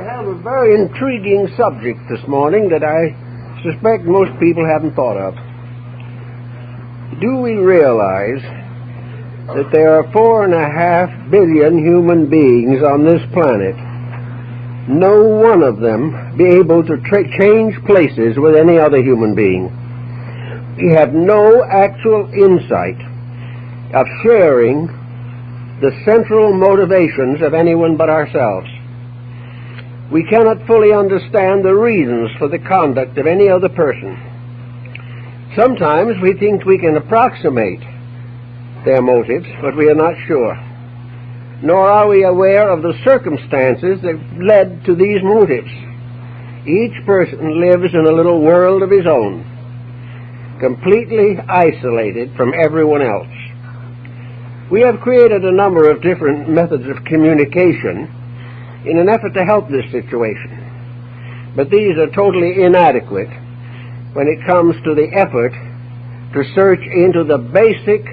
have a very intriguing subject this morning that I suspect most people haven't thought of. Do we realize that there are 4.5 billion human beings on this planet, no one of them be able to change places with any other human being? We have no actual insight of sharing the central motivations of anyone but ourselves. We cannot fully understand the reasons for the conduct of any other person. Sometimes we think we can approximate their motives, but we are not sure. Nor are we aware of the circumstances that led to these motives. Each person lives in a little world of his own, completely isolated from everyone else. We have created a number of different methods of communication in an effort to help this situation, but these are totally inadequate when it comes to the effort to search into the basic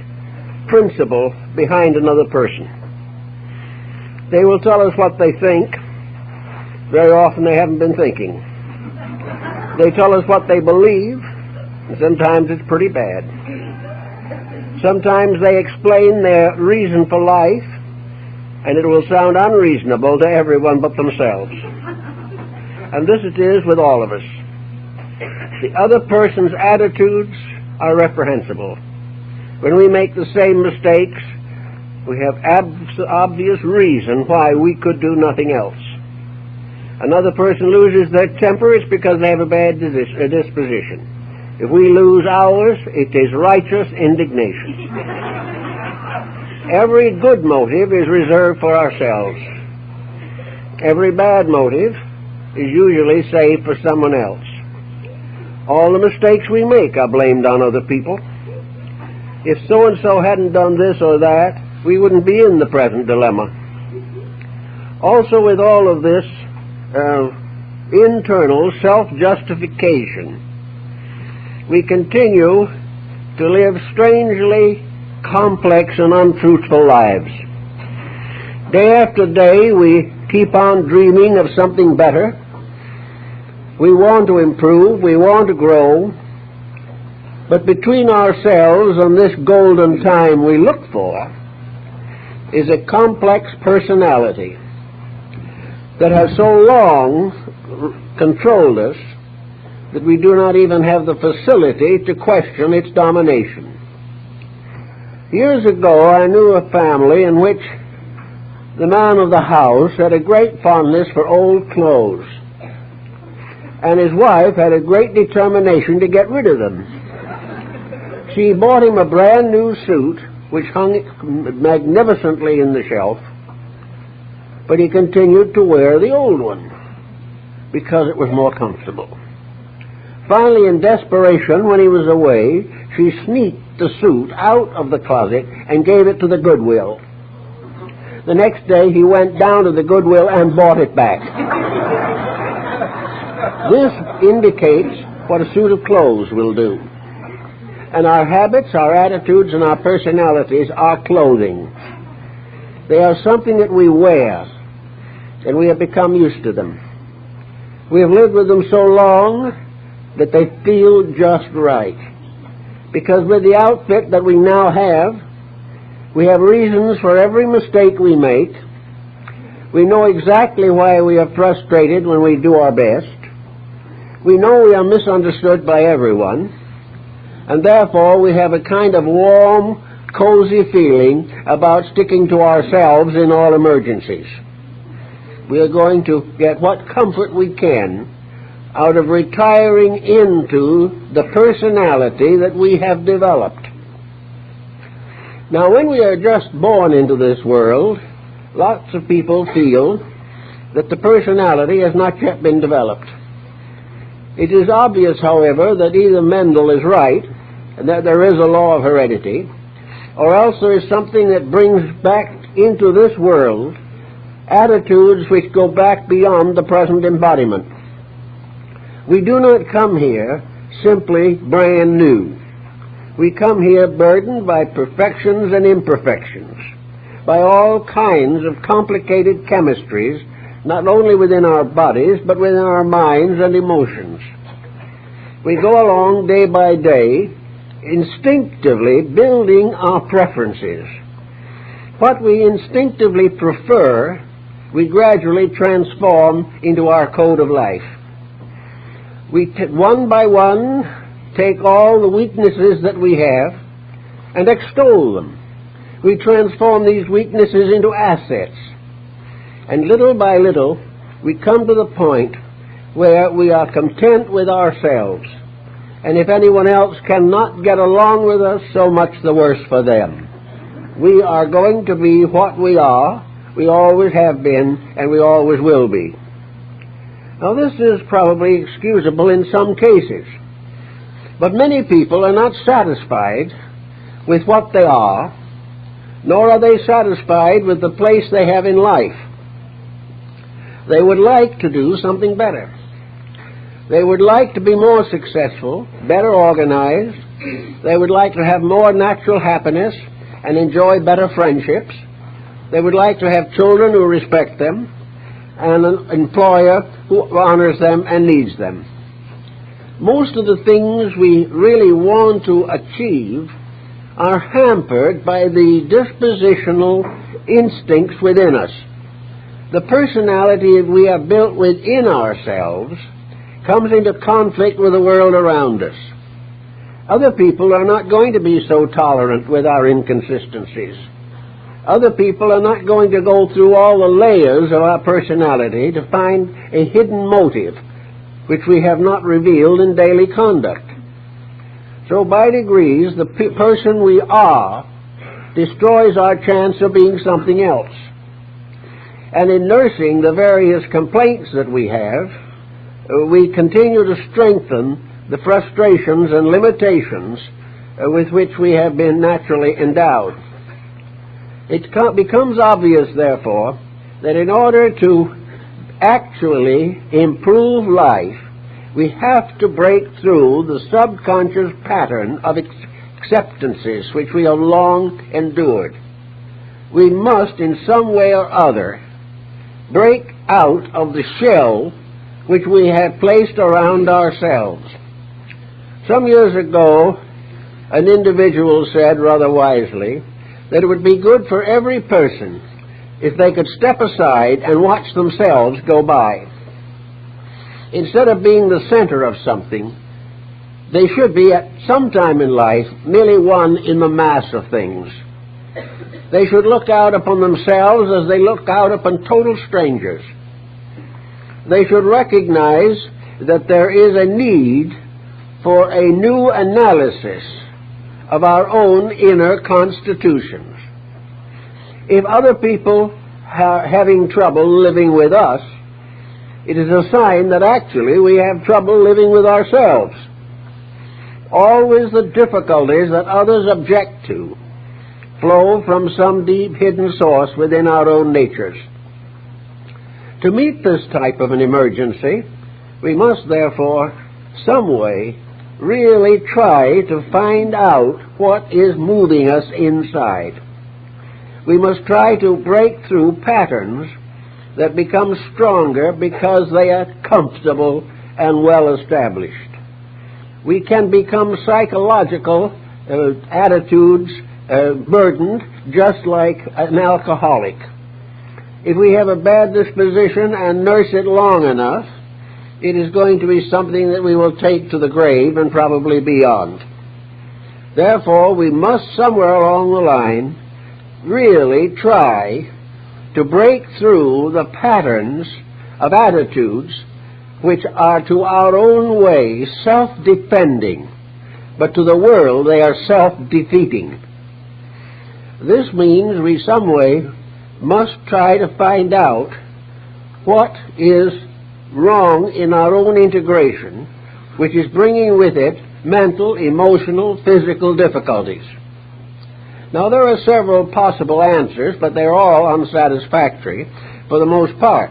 principle behind another person. They will tell us what they think. Very often they haven't been thinking. They tell us what they believe, and sometimes it's pretty bad. Sometimes they explain their reason for life, and it will sound unreasonable to everyone but themselves. And this it is with all of us. The other person's attitudes are reprehensible. When we make the same mistakes, we have obvious reason why we could do nothing else. Another person loses their temper, it's because they have a bad disposition. If we lose ours, it is righteous indignation. Every good motive is reserved for ourselves. Every bad motive is usually saved for someone else. All the mistakes we make are blamed on other people. If so-and-so hadn't done this or that, we wouldn't be in the present dilemma. Also, with all of this internal self-justification, we continue to live strangely complex and unfruitful lives. Day after day, we keep on dreaming of something better. We want to improve, we want to grow, but between ourselves and this golden time we look for is a complex personality that has so long controlled us that we do not even have the facility to question its domination. Years ago, I knew a family in which the man of the house had a great fondness for old clothes, and his wife had a great determination to get rid of them. She bought him a brand new suit, which hung magnificently in the shelf, but he continued to wear the old one because it was more comfortable. Finally, in desperation, when he was away, she sneaked the suit out of the closet and gave it to the Goodwill. The next day, he went down to the Goodwill and bought it back. This indicates what a suit of clothes will do. And our habits, our attitudes, and our personalities are clothing. They are something that we wear, and we have become used to them. We have lived with them so long that they feel just right. Because with the outfit that we now have, we have reasons for every mistake we make. We know exactly why we are frustrated when we do our best. We know we are misunderstood by everyone, and therefore we have a kind of warm, cozy feeling about sticking to ourselves in all emergencies. We are going to get what comfort we can out of retiring into the personality that we have developed. Now, when we are just born into this world, lots of people feel that the personality has not yet been developed. It is obvious, however, that either Mendel is right, and that there is a law of heredity, or else there is something that brings back into this world attitudes which go back beyond the present embodiment. We do not come here simply brand new. We come here burdened by perfections and imperfections, by all kinds of complicated chemistries not only within our bodies, but within our minds and emotions. We go along day by day, instinctively building our preferences. What we instinctively prefer, we gradually transform into our code of life. We, one by one, take all the weaknesses that we have and extol them. We transform these weaknesses into assets. And little by little, we come to the point where we are content with ourselves. And if anyone else cannot get along with us, so much the worse for them. We are going to be what we are, we always have been, and we always will be. Now this is probably excusable in some cases, but many people are not satisfied with what they are, nor are they satisfied with the place they have in life. They would like to do something better. They would like to be more successful, better organized. They would like to have more natural happiness and enjoy better friendships. They would like to have children who respect them and an employer who honors them and needs them. Most of the things we really want to achieve are hampered by the dispositional instincts within us. The personality we have built within ourselves comes into conflict with the world around us. Other people are not going to be so tolerant with our inconsistencies. Other people are not going to go through all the layers of our personality to find a hidden motive which we have not revealed in daily conduct. So by degrees, the person we are destroys our chance of being something else. And in nursing the various complaints that we have, we continue to strengthen the frustrations and limitations with which we have been naturally endowed. It becomes obvious, therefore, that in order to actually improve life, we have to break through the subconscious pattern of acceptances which we have long endured. We must, in some way or other, break out of the shell which we have placed around ourselves. Some years ago, an individual said rather wisely that it would be good for every person if they could step aside and watch themselves go by. Instead of being the center of something, they should be at some time in life merely one in the mass of things. They should look out upon themselves as they look out upon total strangers. They should recognize that there is a need for a new analysis of our own inner constitutions. If other people are having trouble living with us, it is a sign that actually we have trouble living with ourselves. Always the difficulties that others object to flow from some deep hidden source within our own natures. To meet this type of an emergency, we must therefore, some way, really try to find out what is moving us inside. We must try to break through patterns that become stronger because they are comfortable and well established. We can become psychological attitudes burdened just like an alcoholic. If we have a bad disposition and nurse it long enough, it is going to be something that we will take to the grave and probably beyond. Therefore, we must somewhere along the line really try to break through the patterns of attitudes which are to our own way self-defending, but to the world they are self-defeating. This means we some way must try to find out what is wrong in our own integration, which is bringing with it mental, emotional, physical difficulties. Now, there are several possible answers, but they're all unsatisfactory for the most part.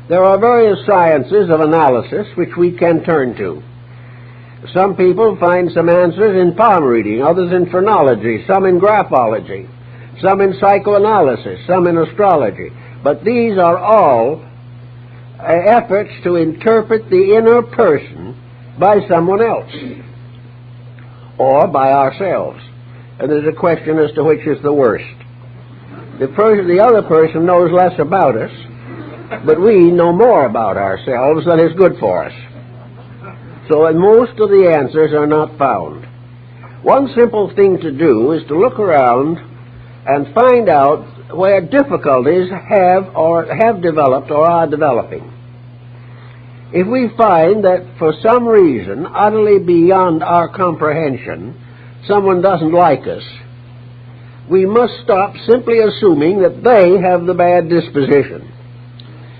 There are various sciences of analysis which we can turn to. Some people find some answers in palm reading, others in phrenology, some in graphology, some in psychoanalysis, some in astrology. But these are all efforts to interpret the inner person by someone else or by ourselves. And there's a question as to which is the worst. The other person knows less about us, but we know more about ourselves than is good for us. So most of the answers are not found. One simple thing to do is to look around and find out where difficulties have developed or are developing. If we find that for some reason, utterly beyond our comprehension, someone doesn't like us, we must stop simply assuming that they have the bad disposition.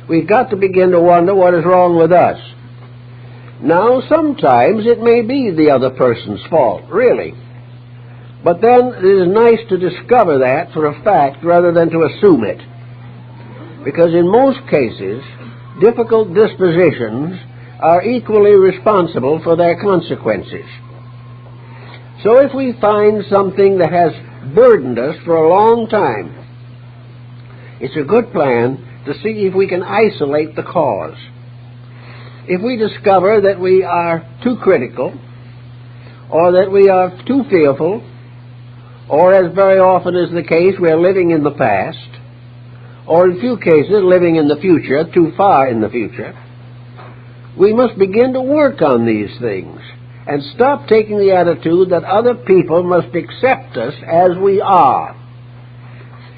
We've got to begin to wonder what is wrong with us. Now, sometimes it may be the other person's fault, really. But then it is nice to discover that for a fact rather than to assume it. Because in most cases, difficult dispositions are equally responsible for their consequences. So if we find something that has burdened us for a long time, it's a good plan to see if we can isolate the cause. If we discover that we are too critical, or that we are too fearful, or as very often is the case, we are living in the past, or in few cases living in the future, too far in the future, we must begin to work on these things and stop taking the attitude that other people must accept us as we are.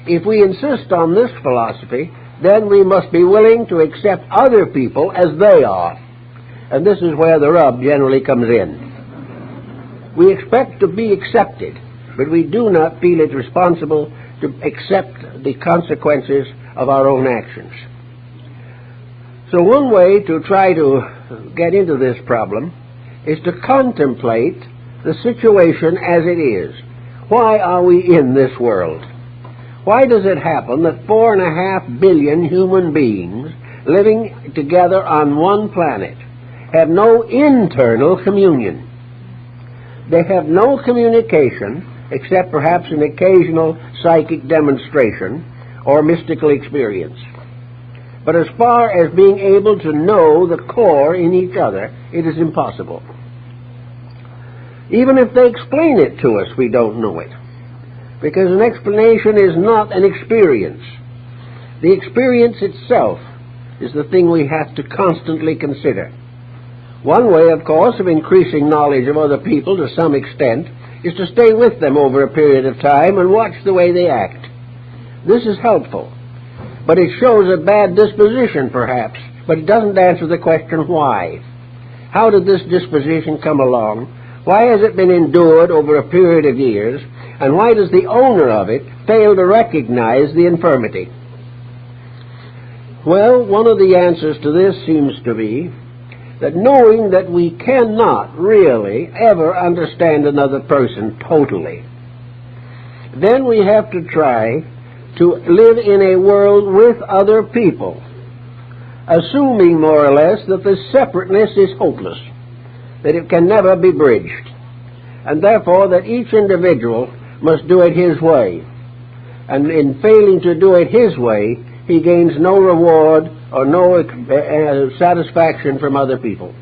If we insist on this philosophy, then we must be willing to accept other people as they are. And this is where the rub generally comes in. We expect to be accepted, but we do not feel it responsible to accept the consequences of our own actions. So one way to try to get into this problem is to contemplate the situation as it is. Why are we in this world? Why does it happen that 4.5 billion human beings living together on one planet have no internal communion? They have no communication except perhaps an occasional psychic demonstration or mystical experience. But as far as being able to know the core in each other, it is impossible. Even if they explain it to us, we don't know it. Because an explanation is not an experience. The experience itself is the thing we have to constantly consider. One way, of course, of increasing knowledge of other people to some extent is to stay with them over a period of time and watch the way they act. This is helpful, but it shows a bad disposition, perhaps, but it doesn't answer the question why. How did this disposition come along? Why has it been endured over a period of years? And why does the owner of it fail to recognize the infirmity? Well, one of the answers to this seems to be that knowing that we cannot really ever understand another person totally, then we have to try to live in a world with other people, assuming more or less that the separateness is hopeless, that it can never be bridged, and therefore that each individual must do it his way. And in failing to do it his way, he gains no reward or no satisfaction from other people.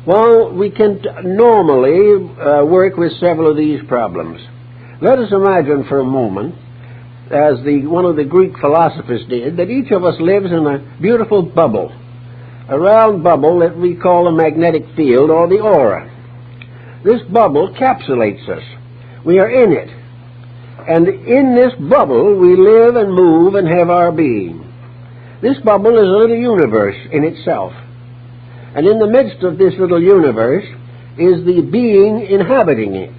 Well, we can normally work with several of these problems. Let us imagine for a moment, as one of the Greek philosophers did, that each of us lives in a beautiful bubble, a round bubble that we call a magnetic field or the aura. This bubble encapsulates us. We are in it. And in this bubble we live and move and have our being. This bubble is a little universe in itself. And in the midst of this little universe is the being inhabiting it,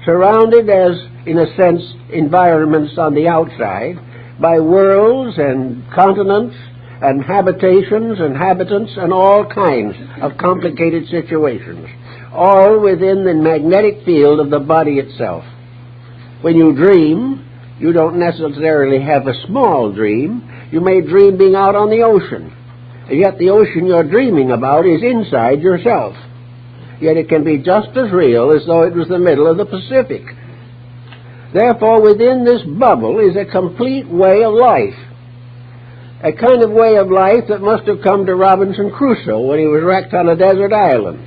surrounded as, in a sense, environments on the outside by worlds and continents and habitations and inhabitants and all kinds of complicated situations, all within the magnetic field of the body itself. When you dream, you don't necessarily have a small dream. You may dream being out on the ocean, and yet the ocean you're dreaming about is inside yourself. Yet it can be just as real as though it was the middle of the Pacific. Therefore, within this bubble is a complete way of life. a kind of way of life that must have come to Robinson Crusoe when he was wrecked on a desert island.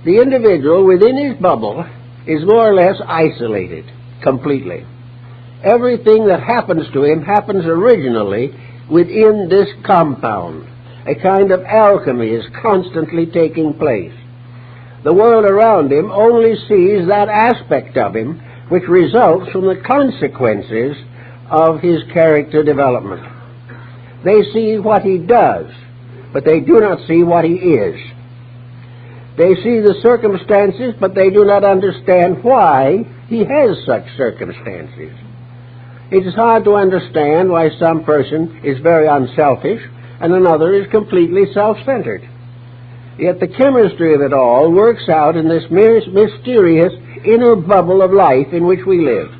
The individual within his bubble is more or less isolated completely. Everything that happens to him happens originally within this compound. A kind of alchemy is constantly taking place. The world around him only sees that aspect of him which results from the consequences of his character development. They see what he does, but they do not see what he is. They see the circumstances, but they do not understand why he has such circumstances. It is hard to understand why some person is very unselfish and another is completely self-centered. Yet the chemistry of it all works out in this mysterious inner bubble of life in which we live.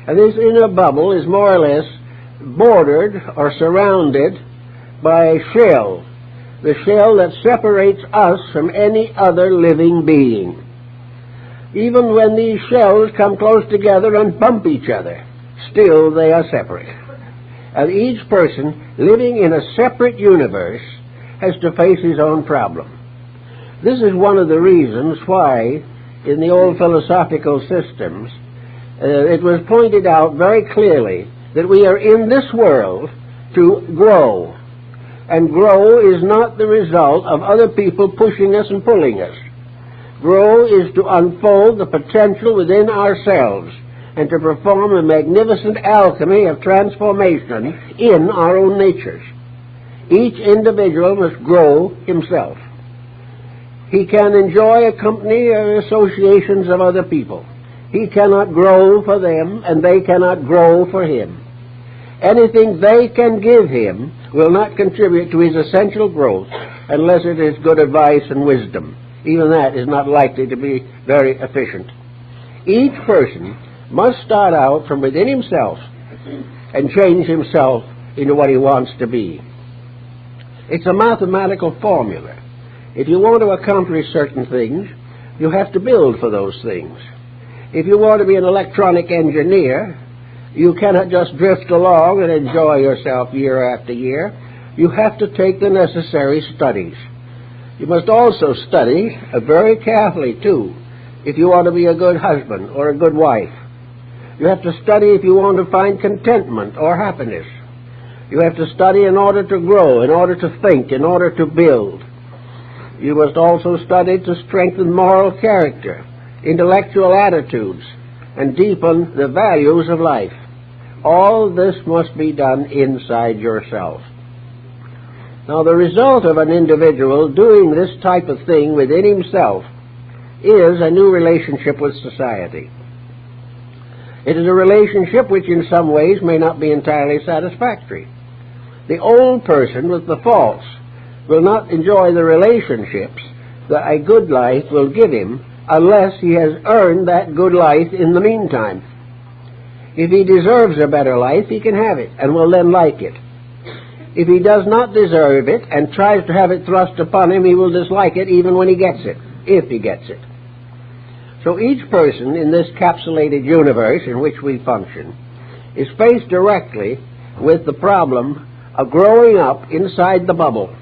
And this inner bubble is more or less bordered or surrounded by a shell, the shell that separates us from any other living being. Even when these shells come close together and bump each other, still they are separate. And each person living in a separate universe has to face his own problem. This is one of the reasons why in the old philosophical systems it was pointed out very clearly that we are in this world to grow. And grow is not the result of other people pushing us and pulling us. Grow is to unfold the potential within ourselves and to perform a magnificent alchemy of transformation in our own natures. Each individual must grow himself. He can enjoy a company or associations of other people. He cannot grow for them, and they cannot grow for him. Anything they can give him will not contribute to his essential growth unless it is good advice and wisdom. Even that is not likely to be very efficient. Each person must start out from within himself and change himself into what he wants to be. It's a mathematical formula. If you want to accomplish certain things, you have to build for those things. If you want to be an electronic engineer, you cannot just drift along and enjoy yourself year after year. You have to take the necessary studies. You must also study very carefully, too, if you want to be a good husband or a good wife. You have to study if you want to find contentment or happiness. You have to study in order to grow, in order to think, in order to build. You must also study to strengthen moral character, intellectual attitudes, and deepen the values of life. All this must be done inside yourself. Now, the result of an individual doing this type of thing within himself is a new relationship with society. It is a relationship which in some ways may not be entirely satisfactory. The old person with the faults will not enjoy the relationships that a good life will give him unless he has earned that good life in the meantime. If he deserves a better life, he can have it and will then like it. If he does not deserve it and tries to have it thrust upon him, he will dislike it even when he gets it, if he gets it. So each person in this capsulated universe in which we function is faced directly with the problem of growing up inside the bubble.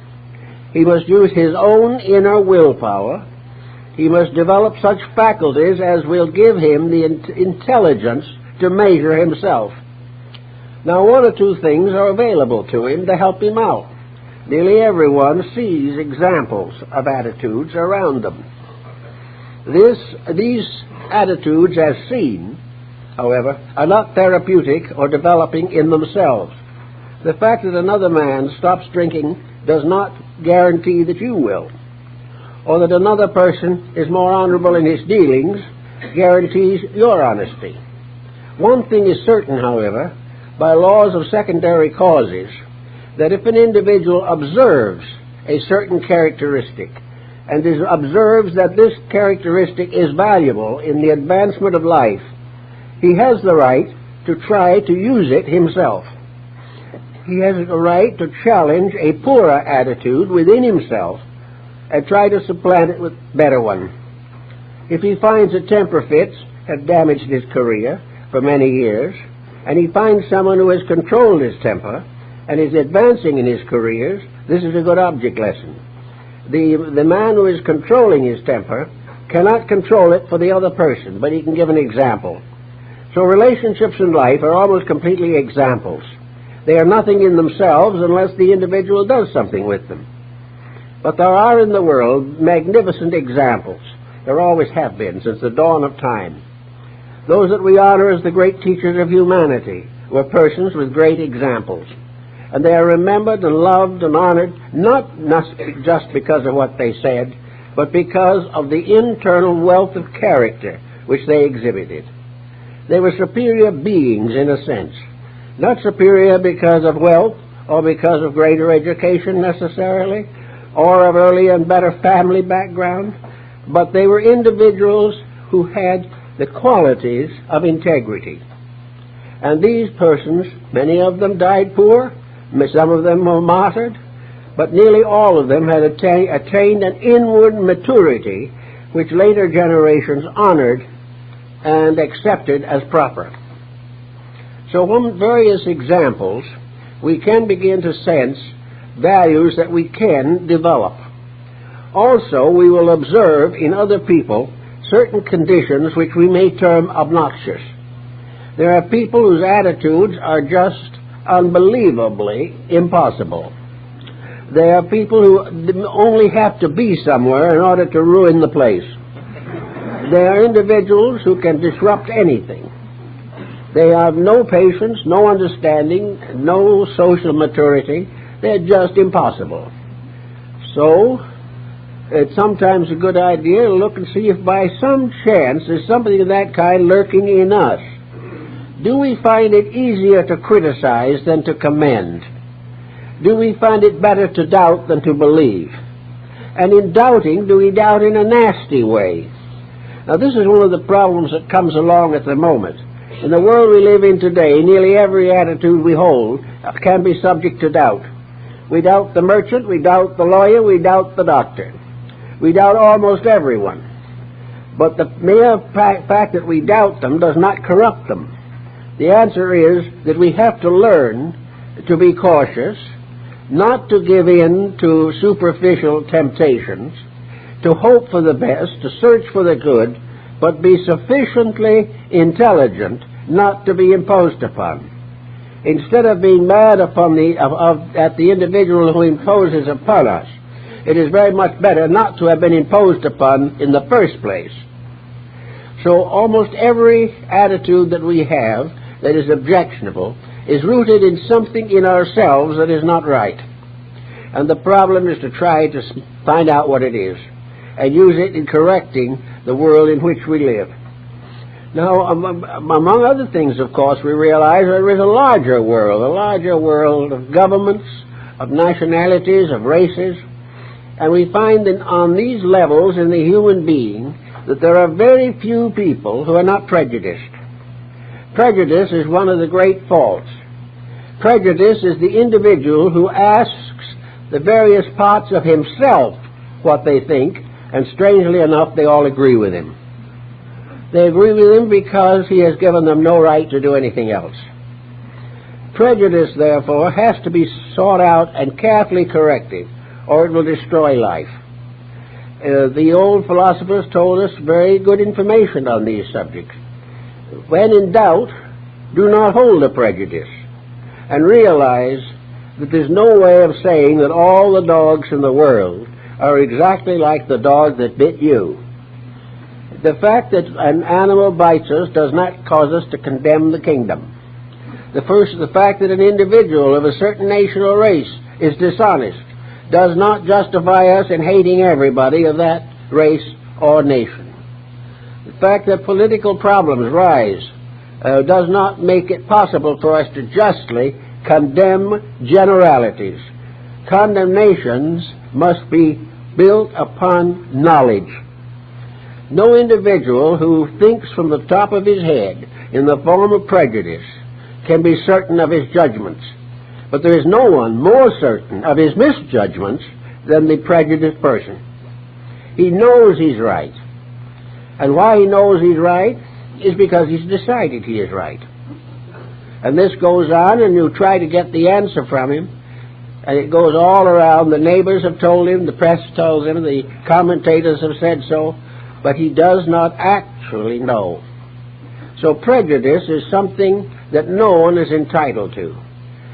He must use his own inner willpower. He must develop such faculties as will give him the intelligence to measure himself. Now, one or two things are available to him to help him out. Nearly everyone sees examples of attitudes around them. These attitudes, as seen, however, are not therapeutic or developing in themselves. The fact that another man stops drinking does not guarantee that you will. Or that another person is more honorable in his dealings guarantees your honesty. One thing is certain, however, by laws of secondary causes, that if an individual observes a certain characteristic and observes that this characteristic is valuable in the advancement of life, he has the right to try to use it himself. He has a right to challenge a poorer attitude within himself and try to supplant it with a better one. If he finds that temper fits have damaged his career for many years, and he finds someone who has controlled his temper and is advancing in his careers, this is a good object lesson. The man who is controlling his temper cannot control it for the other person, but he can give an example. So relationships in life are almost completely examples. They are nothing in themselves unless the individual does something with them. But there are in the world magnificent examples. There always have been since the dawn of time. Those that we honor as the great teachers of humanity were persons with great examples. And they are remembered and loved and honored not just because of what they said, but because of the internal wealth of character which they exhibited. They were superior beings in a sense. Not superior because of wealth or because of greater education necessarily, or of earlier and better family background, but they were individuals who had the qualities of integrity. And these persons, many of them died poor, some of them were martyred, but nearly all of them had attained an inward maturity which later generations honored and accepted as proper. So from various examples, we can begin to sense values that we can develop. Also, we will observe in other people certain conditions which we may term obnoxious. There are people whose attitudes are just unbelievably impossible. There are people who only have to be somewhere in order to ruin the place. There are individuals who can disrupt anything. They have no patience, no understanding, no social maturity. They're just impossible. So, it's sometimes a good idea to look and see if by some chance there's something of that kind lurking in us. Do we find it easier to criticize than to commend? Do we find it better to doubt than to believe? And in doubting, do we doubt in a nasty way? Now, this is one of the problems that comes along at the moment. In the world we live in today, nearly every attitude we hold can be subject to doubt. We doubt the merchant, we doubt the lawyer, we doubt the doctor. We doubt almost everyone. But the mere fact that we doubt them does not corrupt them. The answer is that we have to learn to be cautious, not to give in to superficial temptations, to hope for the best, to search for the good, but be sufficiently intelligent not to be imposed upon. Instead of being mad upon at the individual who imposes upon us, it is very much better not to have been imposed upon in the first place. So almost every attitude that we have that is objectionable is rooted in something in ourselves that is not right. And the problem is to try to find out what it is and use it in correcting the world in which we live. Now, among other things, of course, we realize there is a larger world of governments, of nationalities, of races, and we find that on these levels in the human being that there are very few people who are not prejudiced. Prejudice is one of the great faults. Prejudice is the individual who asks the various parts of himself what they think, and strangely enough, they all agree with him. They agree with him because he has given them no right to do anything else. Prejudice, therefore, has to be sought out and carefully corrected, or it will destroy life. The old philosophers told us very good information on these subjects. When in doubt, do not hold a prejudice, and realize that there's no way of saying that all the dogs in the world are exactly like the dog that bit you. The fact that an animal bites us does not cause us to condemn the kingdom. The fact that an individual of a certain nation or race is dishonest does not justify us in hating everybody of that race or nation. The fact that political problems rise does not make it possible for us to justly condemn generalities. Condemnations must be built upon knowledge. No individual who thinks from the top of his head in the form of prejudice can be certain of his judgments. But there is no one more certain of his misjudgments than the prejudiced person. He knows he's right. And why he knows he's right is because he's decided he is right. And this goes on, and you try to get the answer from him, and it goes all around. The neighbors have told him, the press tells him, the commentators have said so, but he does not actually know. So prejudice is something that no one is entitled to.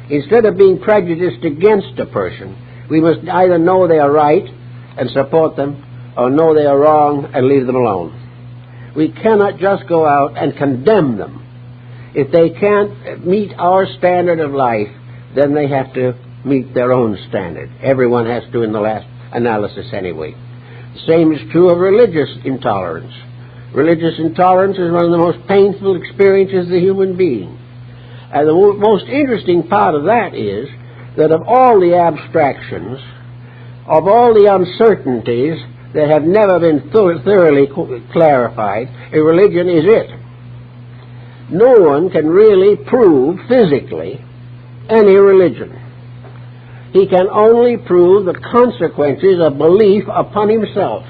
Instead of being prejudiced against a person, we must either know they are right and support them, or know they are wrong and leave them alone. We cannot just go out and condemn them. If they can't meet our standard of life, then they have to meet their own standard. Everyone has to in the last analysis anyway. The same is true of religious intolerance. Religious intolerance is one of the most painful experiences of the human being. And the most interesting part of that is that of all the abstractions, of all the uncertainties that have never been thoroughly clarified, a religion is it. No one can really prove physically any religion. He can only prove the consequences of belief upon himself.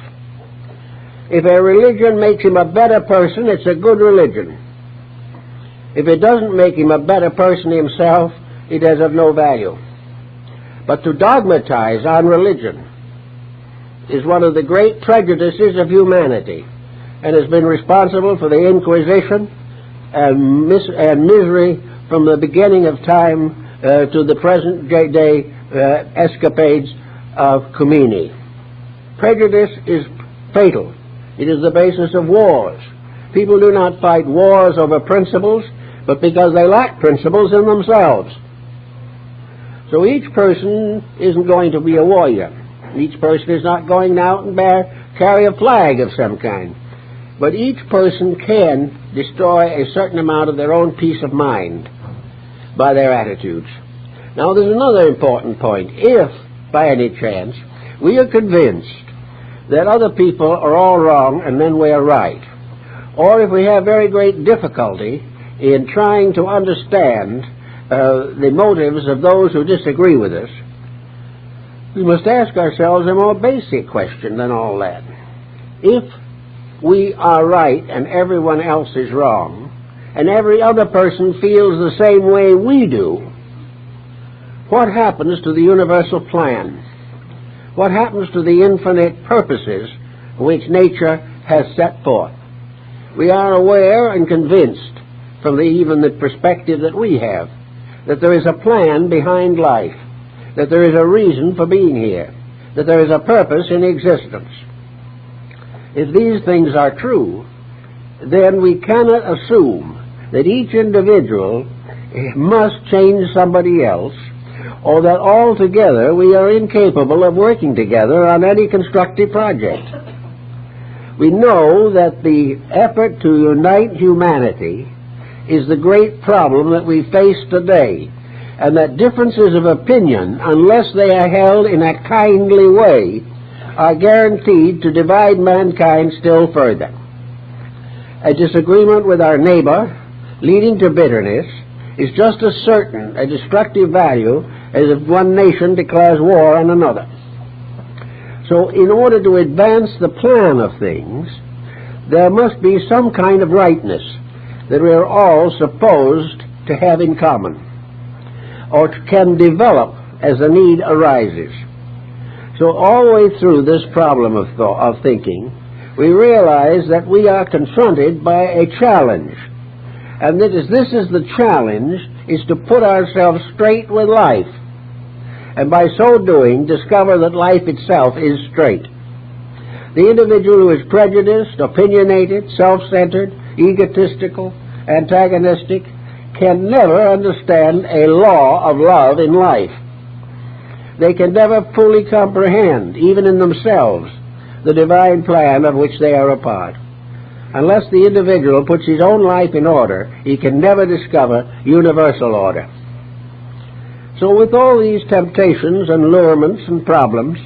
If a religion makes him a better person, it's a good religion. If it doesn't make him a better person himself, it is of no value. But to dogmatize on religion is one of the great prejudices of humanity, and has been responsible for the Inquisition and misery from the beginning of time to the present day escapades of Khomeini. Prejudice is fatal. It is the basis of wars. People do not fight wars over principles, but because they lack principles in themselves. So each person isn't going to be a warrior. Each person is not going out and carry a flag of some kind. But each person can destroy a certain amount of their own peace of mind by their attitudes. Now there's another important point. If, by any chance, we are convinced that other people are all wrong and then we are right, or if we have very great difficulty in trying to understand the motives of those who disagree with us, we must ask ourselves a more basic question than all that. If we are right and everyone else is wrong, and every other person feels the same way we do, what happens to the universal plan? What happens to the infinite purposes which nature has set forth? We are aware and convinced from even the perspective that we have that there is a plan behind life, that there is a reason for being here, that there is a purpose in existence. If these things are true, then we cannot assume that each individual must change somebody else, or that altogether we are incapable of working together on any constructive project. We know that the effort to unite humanity is the great problem that we face today, and that differences of opinion, unless they are held in a kindly way, are guaranteed to divide mankind still further. A disagreement with our neighbor, leading to bitterness, is just as certain a destructive value as if one nation declares war on another. So in order to advance the plan of things, there must be some kind of rightness that we are all supposed to have in common, or can develop as the need arises. So all the way through this problem of thinking, we realize that we are confronted by a challenge. And this is the challenge, is to put ourselves straight with life, and by so doing discover that life itself is straight. The individual who is prejudiced, opinionated, self-centered, egotistical, antagonistic, can never understand a law of love in life. They can never fully comprehend, even in themselves, the divine plan of which they are a part. Unless the individual puts his own life in order, he can never discover universal order. So with all these temptations and allurements and problems,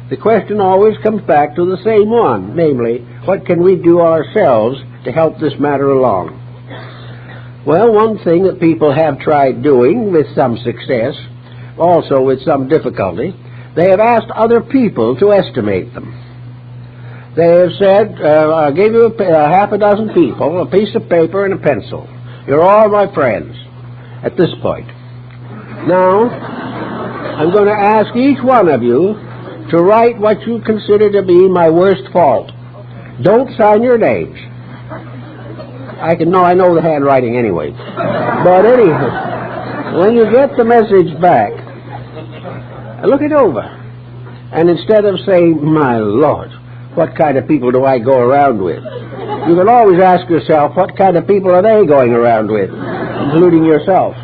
the question always comes back to the same one, namely, what can we do ourselves to help this matter along? Well, one thing that people have tried doing with some success, also with some difficulty, they have asked other people to estimate them. They have said, I'll give you half a dozen people, a piece of paper and a pencil. You're all my friends. at this point. Now, I'm going to ask each one of you to write what you consider to be my worst fault. Don't sign your names. I know the handwriting anyway. But anyhow, when you get the message back, look it over. And instead of saying, my Lord, what kind of people do I go around with? You can always ask yourself, what kind of people are they going around with, including yourself?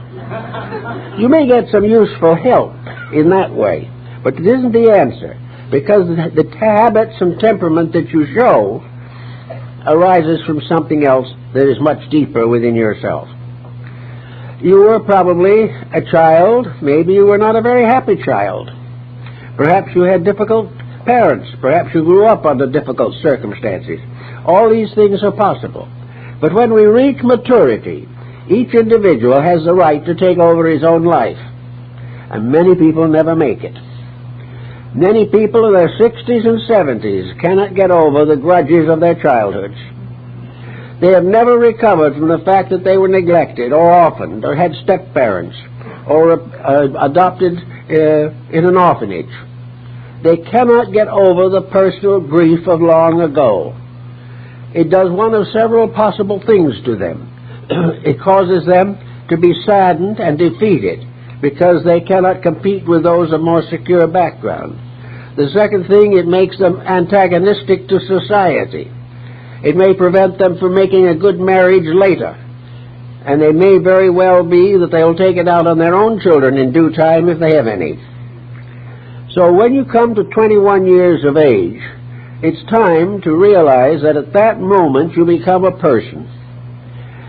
You may get some useful help in that way, but it isn't the answer, because the habits and temperament that you show arises from something else that is much deeper within yourself. You were probably a child. Maybe you were not a very happy child. Perhaps you had difficult parents. Perhaps you grew up under difficult circumstances. All these things are possible. But when we reach maturity, each individual has the right to take over his own life. And many people never make it. Many people in their 60s and 70s cannot get over the grudges of their childhoods. They have never recovered from the fact that they were neglected or orphaned or had step-parents or adopted in an orphanage. They cannot get over the personal grief of long ago. It does one of several possible things to them. It causes them to be saddened and defeated because they cannot compete with those of more secure background. The second thing, it makes them antagonistic to society. It may prevent them from making a good marriage later. And they may very well be that they'll take it out on their own children in due time if they have any. So when you come to 21 years of age, it's time to realize that at that moment you become a person.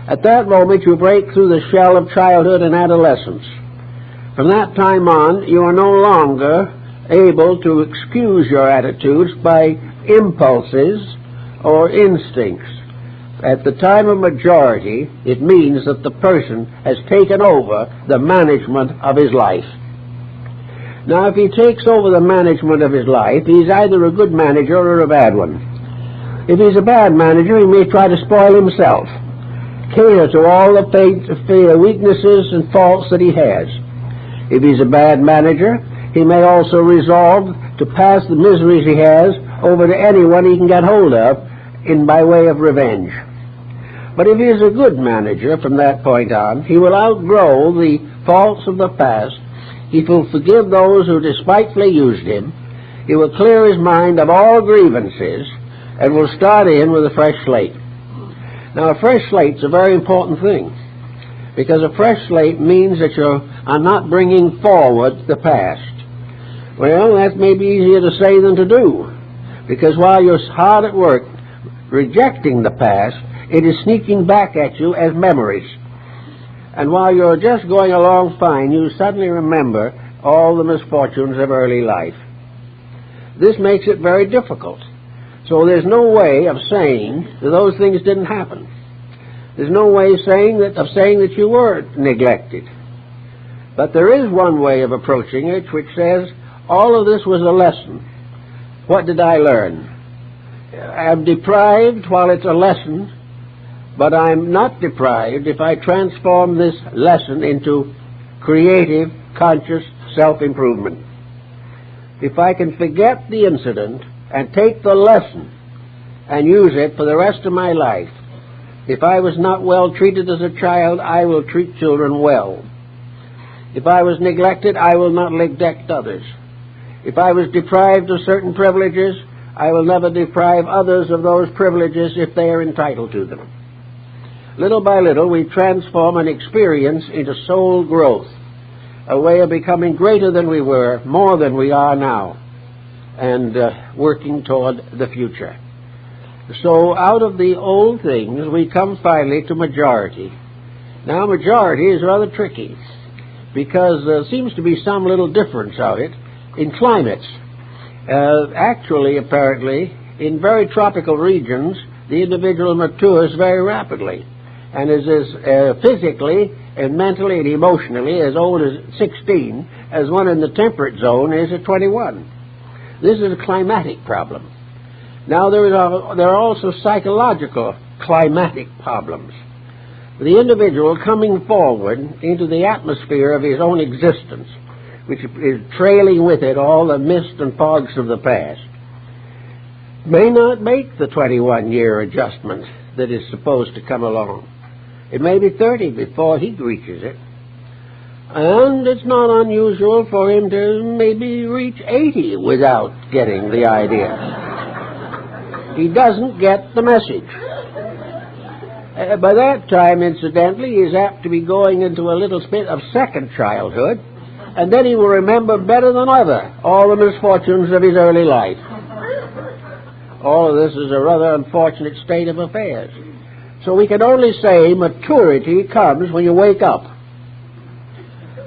At that moment you break through the shell of childhood and adolescence. From that time on, you are no longer able to excuse your attitudes by impulses or instincts. At the time of majority, it means that the person has taken over the management of his life. Now, if he takes over the management of his life, he's either a good manager or a bad one. If he's a bad manager, he may try to spoil himself, cater to all the weaknesses and faults that he has. If he's a bad manager, he may also resolve to pass the miseries he has over to anyone he can get hold of by way of revenge. But if he is a good manager from that point on, he will outgrow the faults of the past. He will forgive those who despitefully used him. He will clear his mind of all grievances and will start in with a fresh slate. Now, a fresh slate's a very important thing, because a fresh slate means that you are not bringing forward the past. Well, that may be easier to say than to do, because while you're hard at work rejecting the past, it is sneaking back at you as memories. And while you're just going along fine, you suddenly remember all the misfortunes of early life. This makes it very difficult. So there's no way of saying that those things didn't happen. There's no way of saying that you were neglected. But there is one way of approaching it which says, all of this was a lesson. What did I learn? I'm deprived while it's a lesson, but I'm not deprived if I transform this lesson into creative, conscious self-improvement. If I can forget the incident and take the lesson and use it for the rest of my life, if I was not well treated as a child, I will treat children well. If I was neglected, I will not neglect others. If I was deprived of certain privileges, I will never deprive others of those privileges if they are entitled to them. Little by little, we transform an experience into soul growth, a way of becoming greater than we were, more than we are now, and working toward the future. So out of the old things, we come finally to majority. Now, majority is rather tricky, because there seems to be some little difference of it in climates. Actually, apparently, in very tropical regions, the individual matures very rapidly and is as physically and mentally and emotionally as old as 16 as one in the temperate zone is at 21. This is a climatic problem. Now, there are also psychological climatic problems. the individual coming forward into the atmosphere of his own existence, which is trailing with it all the mist and fogs of the past, may not make the 21-year adjustment that is supposed to come along. It may be 30 before he reaches it. And it's not unusual for him to maybe reach 80 without getting the idea. He doesn't get the message. By that time, incidentally, he is apt to be going into a little bit of second childhood, and then he will remember better than ever all the misfortunes of his early life. All of this is a rather unfortunate state of affairs. So we can only say maturity comes when you wake up.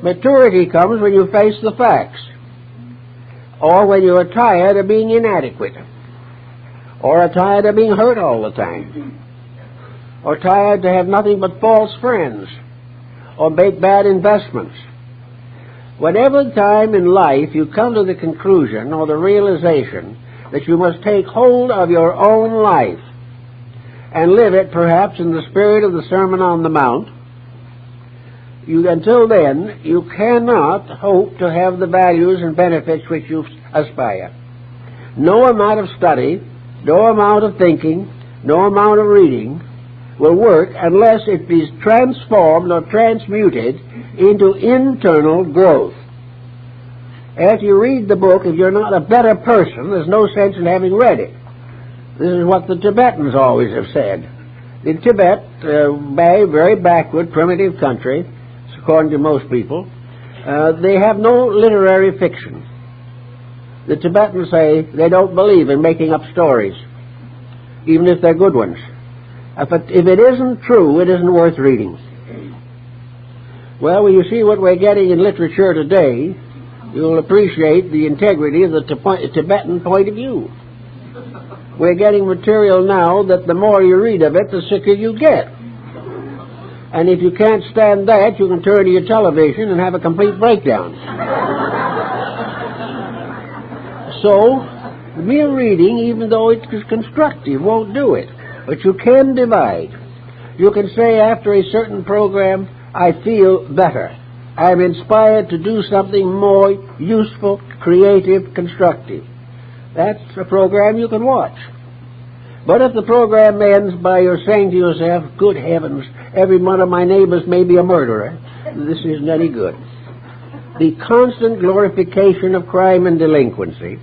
Maturity comes when you face the facts, or when you are tired of being inadequate, or are tired of being hurt all the time, or tired to have nothing but false friends, or make bad investments. Whatever time in life you come to the conclusion or the realization that you must take hold of your own life and live it perhaps in the spirit of the Sermon on the Mount, until then you cannot hope to have the values and benefits which you aspire. No amount of study, no amount of thinking, no amount of reading will work unless it is transformed or transmuted into internal growth. After you read the book, if you're not a better person, there's no sense in having read it. This is what the Tibetans always have said. In Tibet, a very backward, primitive country, according to most people, they have no literary fiction. The Tibetans say they don't believe in making up stories, even if they're good ones. If it isn't true, it isn't worth reading. Well, when you see what we're getting in literature today, you'll appreciate the integrity of the Tibetan point of view. We're getting material now that the more you read of it, the sicker you get. And if you can't stand that, you can turn to your television and have a complete breakdown. So, mere reading, even though it is constructive, won't do it. But you can divide. You can say after a certain program, I feel better. I'm inspired to do something more useful, creative, constructive. That's a program you can watch. But if the program ends by your saying to yourself, good heavens, every one of my neighbors may be a murderer, this isn't any good. The constant glorification of crime and delinquency,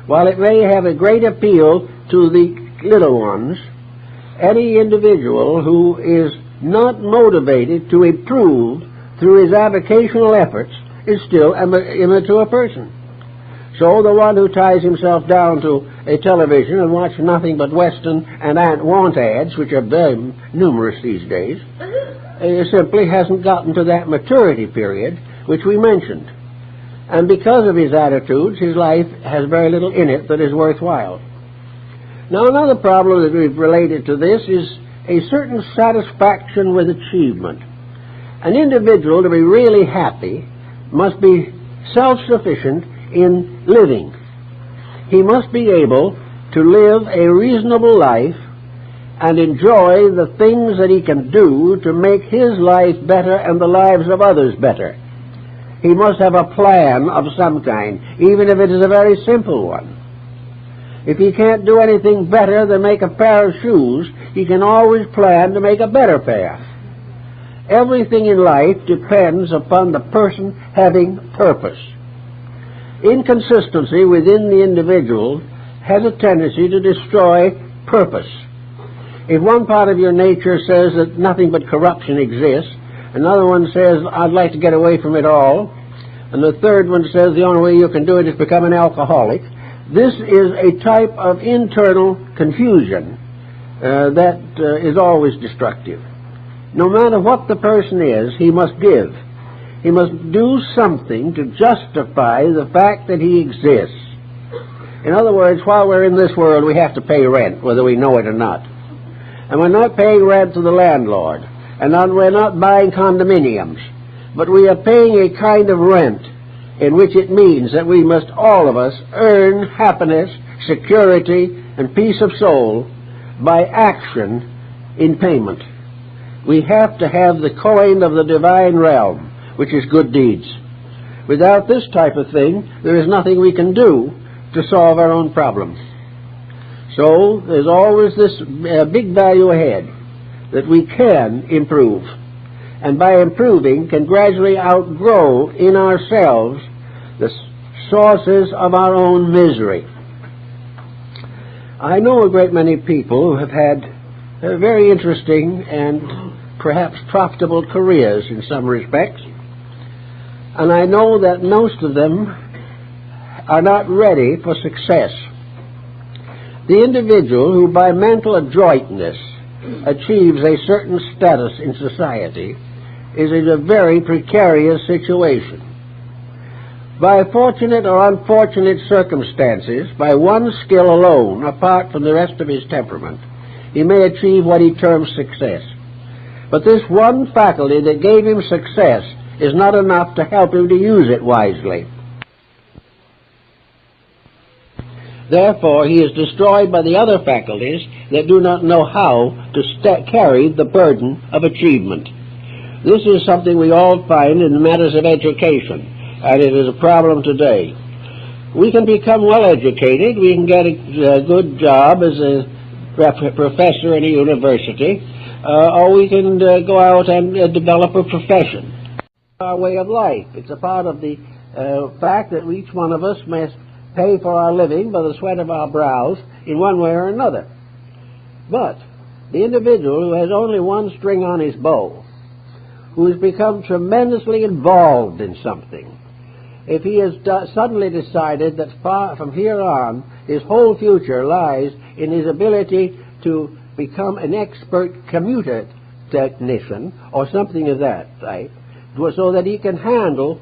while it may have a great appeal to the little ones, any individual who is not motivated to improve through his avocational efforts is still an immature person. So the one who ties himself down to a television and watches nothing but Western and Aunt Want ads, which are very numerous these days, simply hasn't gotten to that maturity period which we mentioned. And because of his attitudes, his life has very little in it that is worthwhile. Now, another problem that we've related to this is a certain satisfaction with achievement. An individual, to be really happy, must be self-sufficient in living. He must be able to live a reasonable life and enjoy the things that he can do to make his life better and the lives of others better. He must have a plan of some kind, even if it is a very simple one. If he can't do anything better than make a pair of shoes, he can always plan to make a better pair. Everything in life depends upon the person having purpose. Inconsistency within the individual has a tendency to destroy purpose. If one part of your nature says that nothing but corruption exists, another one says, I'd like to get away from it all, and the third one says the only way you can do it is become an alcoholic, this is a type of internal confusion that is always destructive. No matter what the person is, he must give. He must do something to justify the fact that he exists. In other words, while we're in this world, we have to pay rent, whether we know it or not. And we're not paying rent to the landlord, and we're not buying condominiums, but we are paying a kind of rent in which it means that we must, all of us, earn happiness, security, and peace of soul by action in payment. We have to have the coin of the divine realm, which is good deeds. Without this type of thing, there is nothing we can do to solve our own problems. So there's always this big value ahead that we can improve, and by improving can gradually outgrow in ourselves the sources of our own misery. I know a great many people who have had very interesting and perhaps profitable careers in some respects, and I know that most of them are not ready for success. The individual who by mental adroitness achieves a certain status in society is in a very precarious situation. By fortunate or unfortunate circumstances, by one skill alone, apart from the rest of his temperament, he may achieve what he terms success. But this one faculty that gave him success is not enough to help him to use it wisely. Therefore, he is destroyed by the other faculties that do not know how to carry the burden of achievement. This is something we all find in matters of education, and it is a problem today. We can become well educated, we can get a good job as a professor in a university, or we can go out and develop a profession. Our way of life. It's a part of the fact that each one of us must pay for our living by the sweat of our brows in one way or another. But the individual who has only one string on his bow, who has become tremendously involved in something, if he has suddenly decided that from here on his whole future lies in his ability to become an expert commuter technician or something of that type, so that he can handle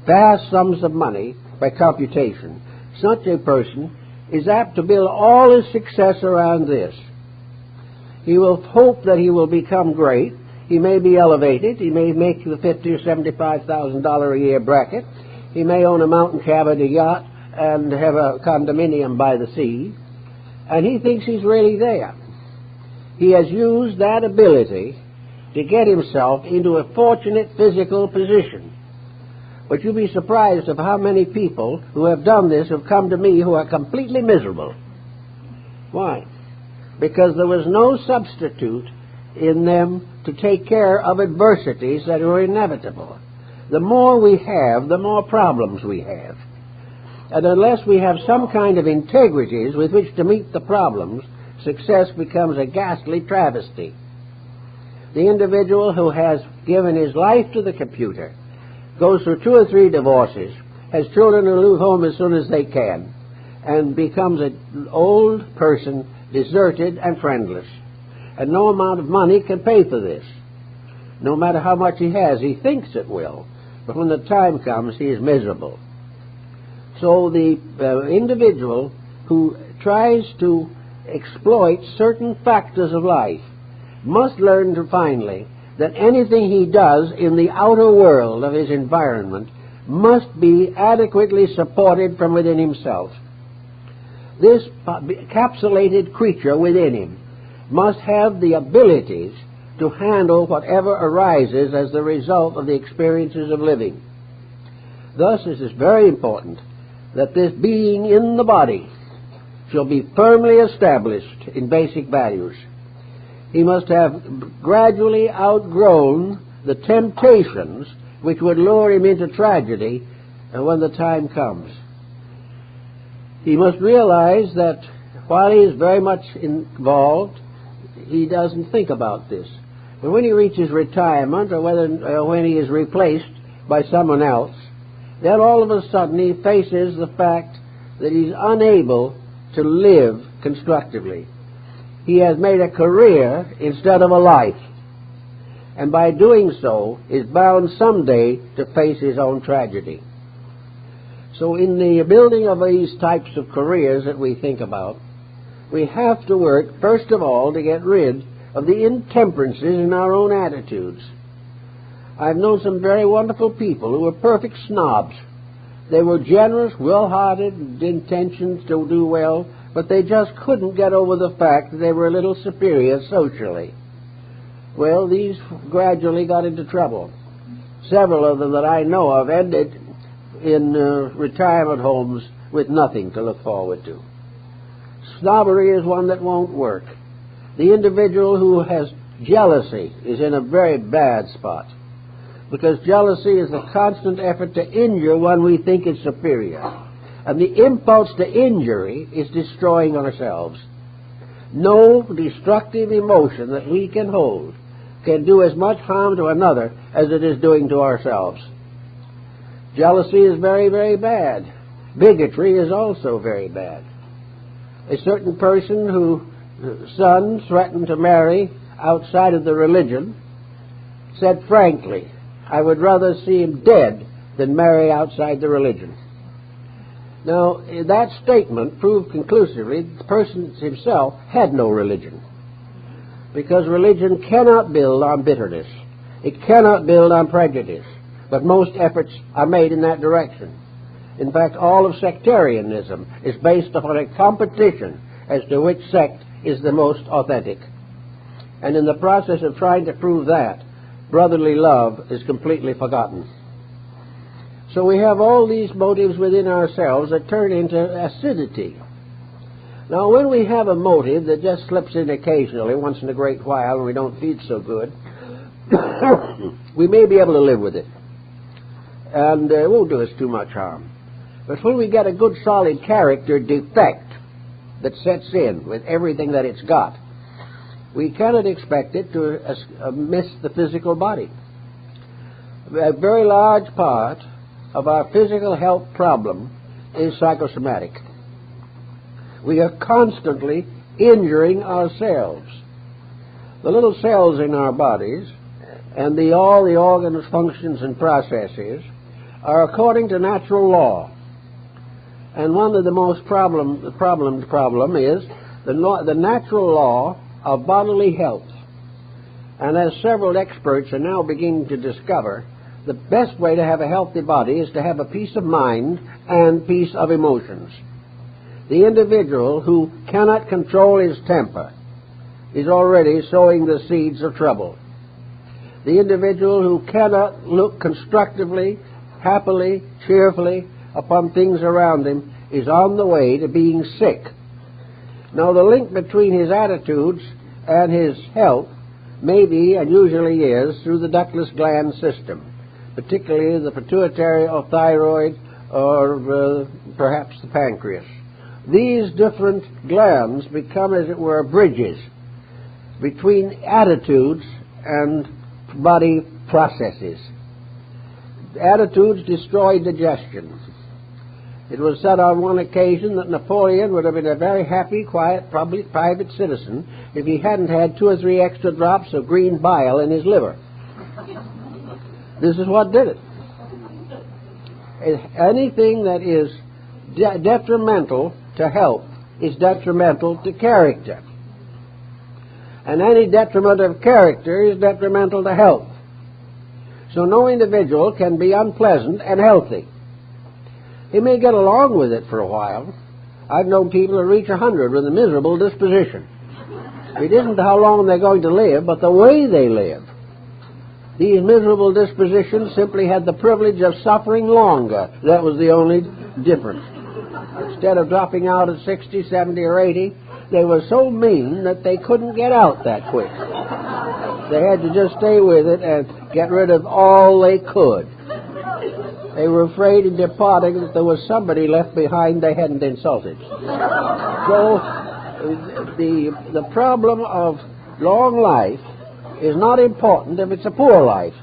vast sums of money by computation, such a person is apt to build all his success around this. He will hope that he will become great. He may be elevated. He may make the $50,000 or $75,000 a year bracket. He may own a mountain cabin, a yacht, and have a condominium by the sea. And he thinks he's really there. He has used that ability to get himself into a fortunate physical position. But you'll be surprised of how many people who have done this have come to me who are completely miserable. Why? Because there was no substitute in them to take care of adversities that are inevitable. The more we have, the more problems we have. And unless we have some kind of integrities with which to meet the problems, success becomes a ghastly travesty. The individual who has given his life to the computer goes through 2 or 3 divorces, has children who leave home as soon as they can, and becomes an old person, deserted and friendless. And no amount of money can pay for this. No matter how much he has, he thinks it will. But when the time comes, he is miserable. So the individual who tries to exploit certain factors of life must learn to finally that anything he does in the outer world of his environment must be adequately supported from within himself. This encapsulated creature within him must have the abilities to handle whatever arises as the result of the experiences of living. Thus, it is very important that this being in the body shall be firmly established in basic values. He must have gradually outgrown the temptations which would lure him into tragedy when the time comes. He must realize that while he is very much involved, he doesn't think about this. But when he reaches retirement, or when he is replaced by someone else, then all of a sudden he faces the fact that he's unable to live constructively. He has made a career instead of a life, and by doing so is bound someday to face his own tragedy. So in the building of these types of careers that we think about, we have to work, first of all, to get rid of the intemperances in our own attitudes. I've known some very wonderful people who were perfect snobs. They were generous, well-hearted, intentions to do well, but they just couldn't get over the fact that they were a little superior socially. Well, these gradually got into trouble. Several of them that I know of ended in retirement homes with nothing to look forward to. Snobbery is one that won't work. The individual who has jealousy is in a very bad spot, because jealousy is a constant effort to injure one we think is superior. And the impulse to injury is destroying ourselves. No destructive emotion that we can hold can do as much harm to another as it is doing to ourselves. Jealousy is very, very bad. Bigotry is also very bad. A certain person whose son threatened to marry outside of the religion said frankly, "I would rather see him dead than marry outside the religion." Now, that statement proved conclusively that the person himself had no religion, because religion cannot build on bitterness. It cannot build on prejudice, but most efforts are made in that direction. In fact, all of sectarianism is based upon a competition as to which sect is the most authentic. And in the process of trying to prove that, brotherly love is completely forgotten. So we have all these motives within ourselves that turn into acidity. Now, when we have a motive that just slips in occasionally, once in a great while, and we don't feel so good, we may be able to live with it. And it won't do us too much harm. But when we get a good solid character defect that sets in with everything that it's got, we cannot expect it to miss the physical body. A very large part of our physical health problem is psychosomatic. We are constantly injuring ourselves. The little cells in our bodies and all the organs, functions, and processes are according to natural law. And one of the most problem is the natural law of bodily health. And as several experts are now beginning to discover, the best way to have a healthy body is to have a peace of mind and peace of emotions. The individual who cannot control his temper is already sowing the seeds of trouble. The individual who cannot look constructively, happily, cheerfully upon things around him is on the way to being sick. Now, the link between his attitudes and his health may be, and usually is, through the ductless gland system, particularly the pituitary or thyroid or perhaps the pancreas. These different glands become, as it were, bridges between attitudes and body processes. Attitudes destroy digestion. It was said on one occasion that Napoleon would have been a very happy, quiet, private citizen if he hadn't had 2 or 3 extra drops of green bile in his liver. This is what did it. Anything that is detrimental to health is detrimental to character. And any detriment of character is detrimental to health. So no individual can be unpleasant and healthy. He may get along with it for a while. I've known people who reach 100 with a miserable disposition. It isn't how long they're going to live, but the way they live. These miserable dispositions simply had the privilege of suffering longer. That was the only difference. Instead of dropping out at 60, 70, or 80, they were so mean that they couldn't get out that quick. They had to just stay with it and get rid of all they could. They were afraid in departing that there was somebody left behind they hadn't insulted. So the problem of long life is not important if it's a poor life.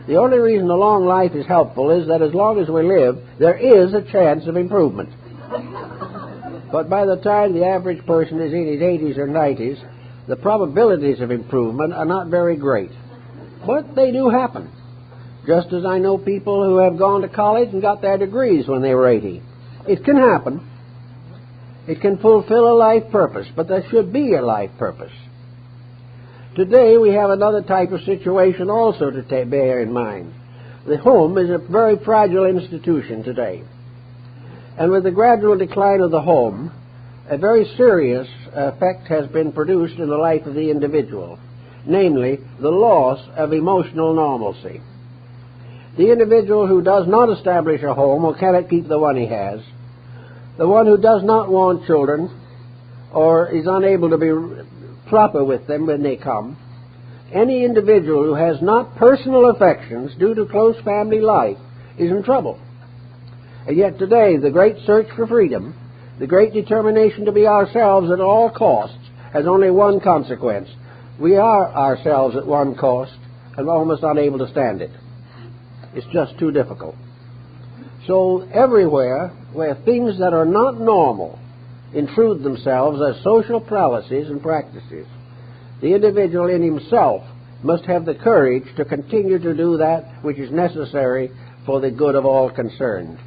The only reason a long life is helpful is that as long as we live, there is a chance of improvement. But by the time the average person is in his 80s or 90s, the probabilities of improvement are not very great. But they do happen. Just as I know people who have gone to college and got their degrees when they were 80. It can happen. It can fulfill a life purpose, but there should be a life purpose. Today we have another type of situation also to bear in mind. The home is a very fragile institution today. And with the gradual decline of the home, a very serious effect has been produced in the life of the individual. namely the loss of emotional normalcy. The individual who does not establish a home or cannot keep the one he has, the one who does not want children or is unable to be proper with them when they come, any individual who has not personal affections due to close family life is in trouble. And yet today, the great search for freedom, the great determination to be ourselves at all costs, has only one consequence. We are ourselves at one cost and almost unable to stand it. It's just too difficult. So everywhere where things that are not normal intrude themselves as social paralyses and practices, the individual in himself must have the courage to continue to do that which is necessary for the good of all concerned.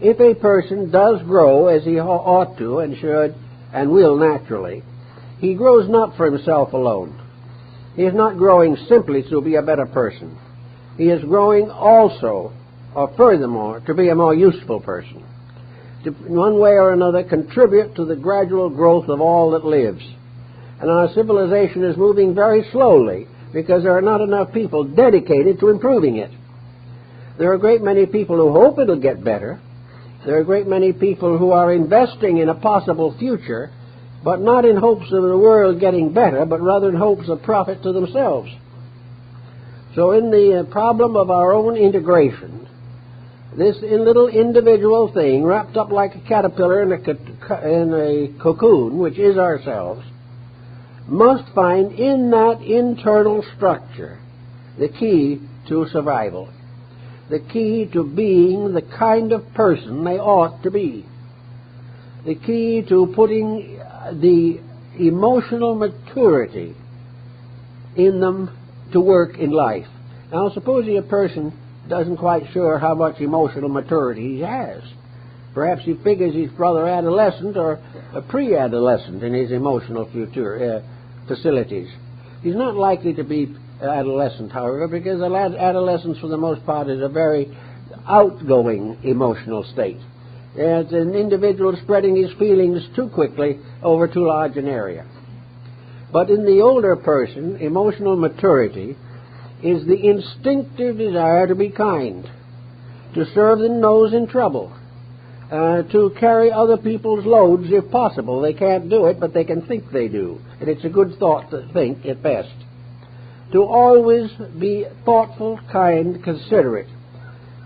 If a person does grow as he ought to and should and will naturally, he grows not for himself alone. He is not growing simply to be a better person. He is growing also, or furthermore, to be a more useful person, to in one way or another contribute to the gradual growth of all that lives. And our civilization is moving very slowly because there are not enough people dedicated to improving it. There are a great many people who hope it'll get better. There are a great many people who are investing in a possible future, but not in hopes of the world getting better, but rather in hopes of profit to themselves. So in the problem of our own integration, this little individual thing wrapped up like a caterpillar in a cocoon, which is ourselves, must find in that internal structure the key to survival, the key to being the kind of person they ought to be, the key to putting the emotional maturity in them to work in life. Now, supposing a person doesn't quite sure how much emotional maturity he has. Perhaps he figures he's rather adolescent or a pre-adolescent in his emotional facilities. He's not likely to be adolescent, however, because adolescence, for the most part, is a very outgoing emotional state. It's an individual spreading his feelings too quickly over too large an area. But in the older person, emotional maturity is the instinctive desire to be kind, to serve those in trouble, to carry other people's loads if possible. They can't do it, but they can think they do. And it's a good thought to think at best. To always be thoughtful, kind, considerate,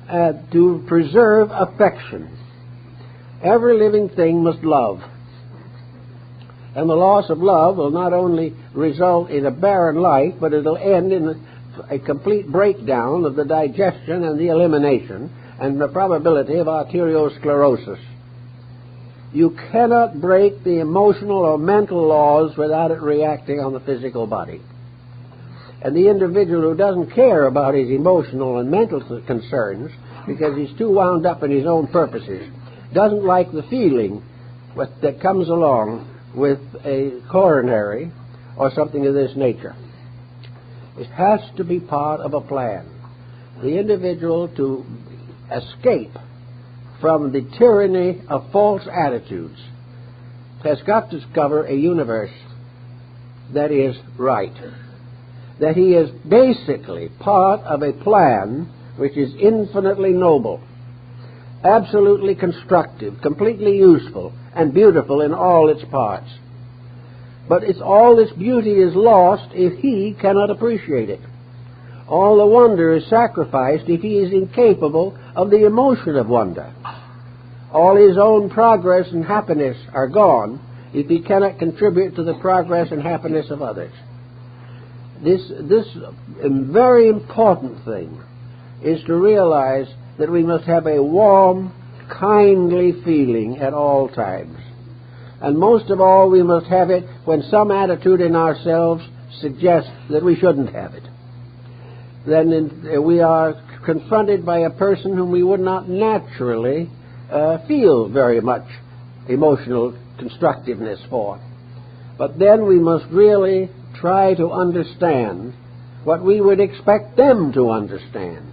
to preserve affection. Every living thing must love. And the loss of love will not only result in a barren life, but it'll end in a complete breakdown of the digestion and the elimination and the probability of arteriosclerosis. You cannot break the emotional or mental laws without it reacting on the physical body. And the individual who doesn't care about his emotional and mental concerns because he's too wound up in his own purposes, doesn't like the feeling that comes along with a coronary or something of this nature. It has to be part of a plan. The individual to escape from the tyranny of false attitudes has got to discover a universe that is right, that he is basically part of a plan which is infinitely noble, absolutely constructive, completely useful, and beautiful in all its parts. But all this beauty is lost if he cannot appreciate it. All the wonder is sacrificed if he is incapable of the emotion of wonder. All his own progress and happiness are gone if he cannot contribute to the progress and happiness of others. This very important thing is to realize that we must have a warm, kindly feeling at all times. And most of all, we must have it when some attitude in ourselves suggests that we shouldn't have it. Then we are confronted by a person whom we would not naturally feel very much emotional constructiveness for. But then we must really try to understand what we would expect them to understand.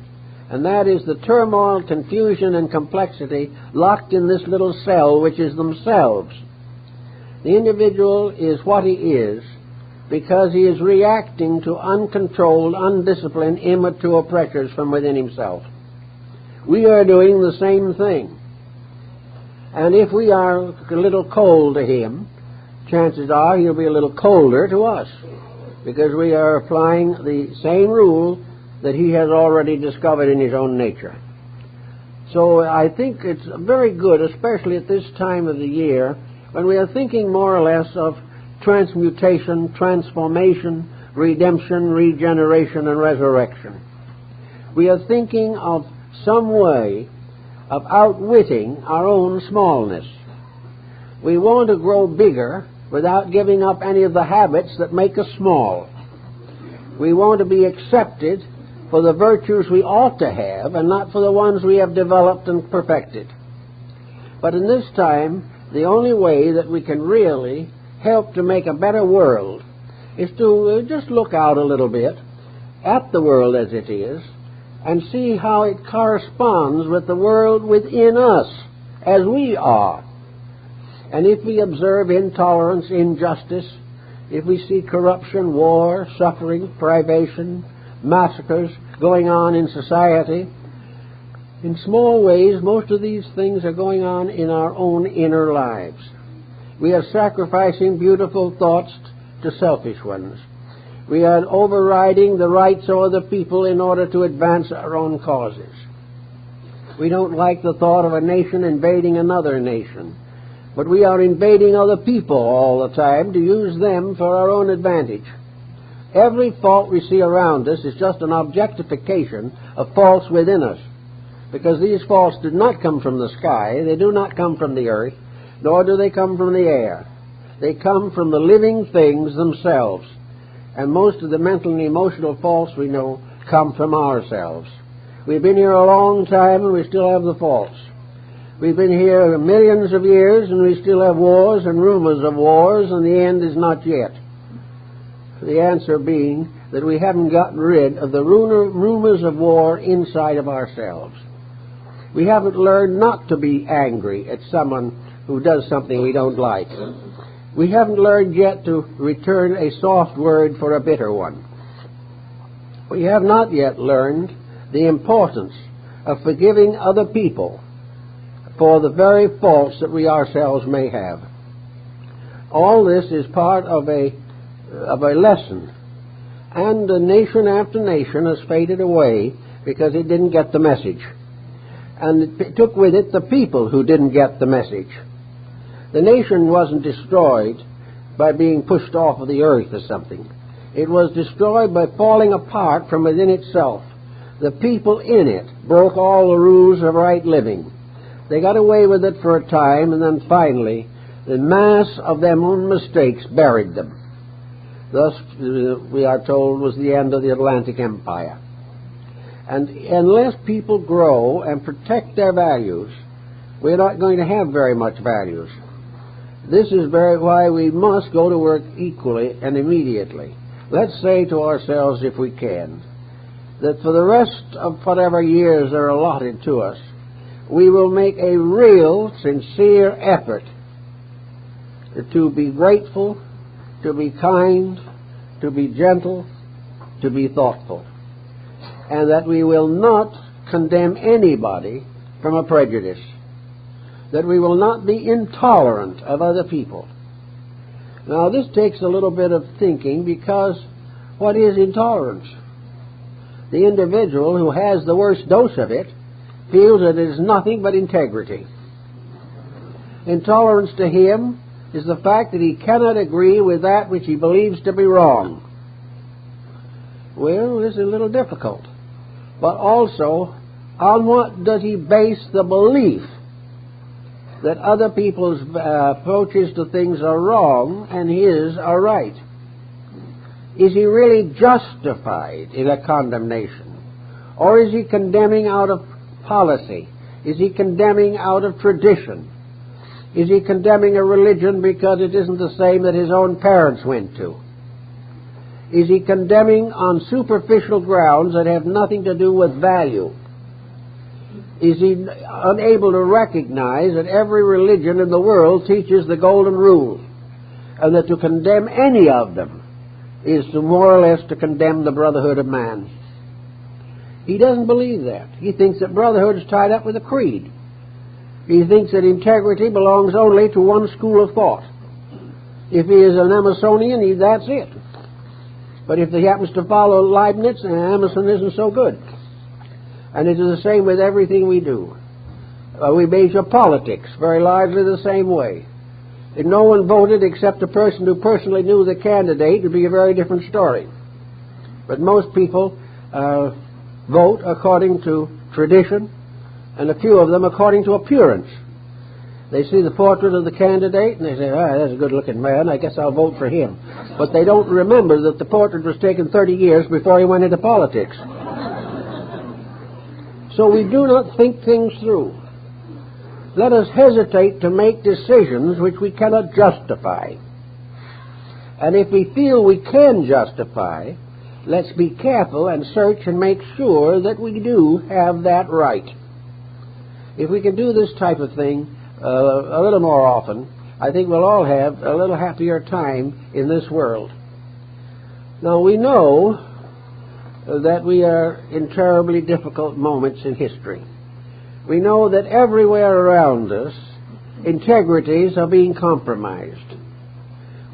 And that is the turmoil, confusion, and complexity locked in this little cell, which is themselves. The individual is what he is because he is reacting to uncontrolled, undisciplined, immature pressures from within himself. We are doing the same thing. And if we are a little cold to him, chances are he'll be a little colder to us, because we are applying the same rule that he has already discovered in his own nature. So I think it's very good, especially at this time of the year, when we are thinking more or less of transmutation, transformation, redemption, regeneration, and resurrection. We are thinking of some way of outwitting our own smallness. We want to grow bigger without giving up any of the habits that make us small. We want to be accepted for the virtues we ought to have and not for the ones we have developed and perfected. But in this time, the only way that we can really help to make a better world is to just look out a little bit at the world as it is and see how it corresponds with the world within us as we are. And if we observe intolerance, injustice, if we see corruption, war, suffering, privation, massacres going on in society, in small ways, most of these things are going on in our own inner lives. We are sacrificing beautiful thoughts to selfish ones. We are overriding the rights of other people in order to advance our own causes. We don't like the thought of a nation invading another nation, but we are invading other people all the time to use them for our own advantage. Every fault we see around us is just an objectification of faults within us, because these faults do not come from the sky, they do not come from the earth, nor do they come from the air. They come from the living things themselves. And most of the mental and emotional faults we know come from ourselves. We've been here a long time and we still have the faults. We've been here millions of years and we still have wars and rumors of wars, and the end is not yet. The answer being that we haven't gotten rid of the rumors of war inside of ourselves. We haven't learned not to be angry at someone who does something we don't like. We haven't learned yet to return a soft word for a bitter one. We have not yet learned the importance of forgiving other people for the very faults that we ourselves may have. All this is part of a lesson. And nation after nation has faded away because it didn't get the message. And it took with it the people who didn't get the message. The nation wasn't destroyed by being pushed off of the earth or something. It was destroyed by falling apart from within itself. The people in it broke all the rules of right living. They got away with it for a time, and then finally the mass of their own mistakes buried them. Thus, we are told, was the end of the Atlantic Empire. And unless people grow and protect their values, we're not going to have very much values. This is why we must go to work equally and immediately. Let's say to ourselves, if we can, that for the rest of whatever years are allotted to us, we will make a real, sincere effort to be grateful, to be kind, to be gentle, to be thoughtful, and that we will not condemn anybody from a prejudice, that we will not be intolerant of other people. Now, this takes a little bit of thinking, because what is intolerance? The individual who has the worst dose of it feels that it is nothing but integrity. Intolerance to him is the fact that he cannot agree with that which he believes to be wrong. Well, this is a little difficult. But also, on what does he base the belief that other people's approaches to things are wrong and his are right? Is he really justified in a condemnation? Or is he condemning out of policy? Is he condemning out of tradition? Is he condemning a religion because it isn't the same that his own parents went to? Is he condemning on superficial grounds that have nothing to do with value? Is he unable to recognize that every religion in the world teaches the golden rule, and that to condemn any of them is to more or less to condemn the brotherhood of man. He doesn't believe that. He thinks that brotherhood is tied up with a creed. He thinks that integrity belongs only to one school of thought. If he is an Emersonian, that's it. But if he happens to follow Leibniz, Emerson isn't so good. And it is the same with everything we do. We measure politics very largely the same way. If no one voted except a person who personally knew the candidate, it would be a very different story. But most people vote according to tradition, and a few of them according to appearance. They see the portrait of the candidate, and they say, that's a good-looking man, I guess I'll vote for him. But they don't remember that the portrait was taken 30 years before he went into politics. So we do not think things through. Let us hesitate to make decisions which we cannot justify. And if we feel we can justify, let's be careful and search and make sure that we do have that right. If we can do this type of thing a little more often, I think we'll all have a little happier time in this world. Now, we know that we are in terribly difficult moments in history. We know that everywhere around us, integrities are being compromised.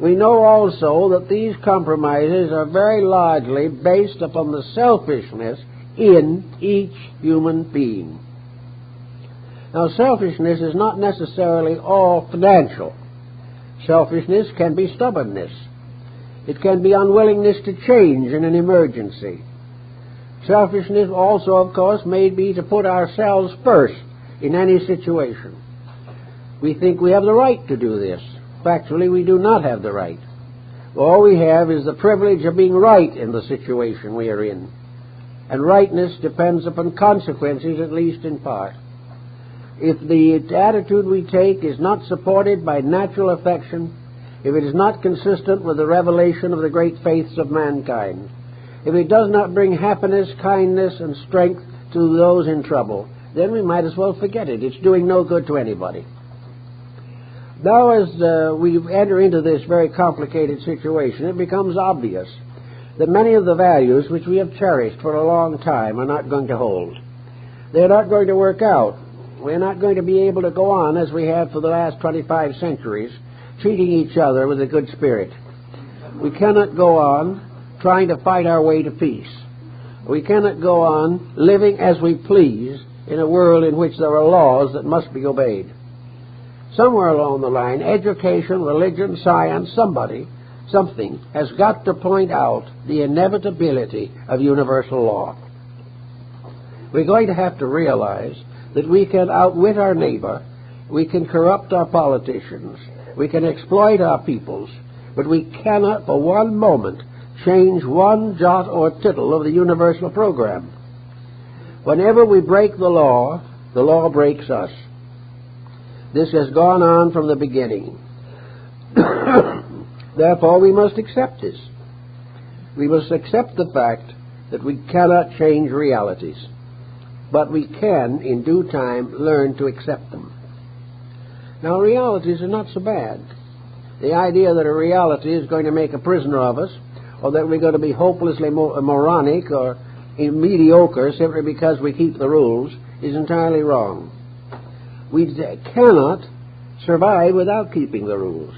We know also that these compromises are very largely based upon the selfishness in each human being. Now, selfishness is not necessarily all financial. Selfishness can be stubbornness. It can be unwillingness to change in an emergency. Selfishness also, of course, may be to put ourselves first in any situation. We think we have the right to do this. Factually, we do not have the right. All we have is the privilege of being right in the situation we are in. And rightness depends upon consequences, at least in part. If the attitude we take is not supported by natural affection, if it is not consistent with the revelation of the great faiths of mankind, if it does not bring happiness, kindness, and strength to those in trouble, then we might as well forget it. It's doing no good to anybody. Now, as we enter into this very complicated situation, it becomes obvious that many of the values which we have cherished for a long time are not going to hold. They're not going to work out. We're not going to be able to go on as we have for the last 25 centuries, treating each other with a good spirit. We cannot go on trying to fight our way to peace. We cannot go on living as we please in a world in which there are laws that must be obeyed. Somewhere along the line, education, religion, science, something has got to point out the inevitability of universal law. We're going to have to realize that we can outwit our neighbor, we can corrupt our politicians, we can exploit our peoples, but we cannot for one moment change one jot or tittle of the universal program. Whenever we break the law breaks us. This has gone on from the beginning. Therefore, we must accept this. We must accept the fact that we cannot change realities, but we can, in due time, learn to accept them. Now, realities are not so bad. The idea that a reality is going to make a prisoner of us, or that we're going to be hopelessly moronic or mediocre simply because we keep the rules, is entirely wrong. We cannot survive without keeping the rules.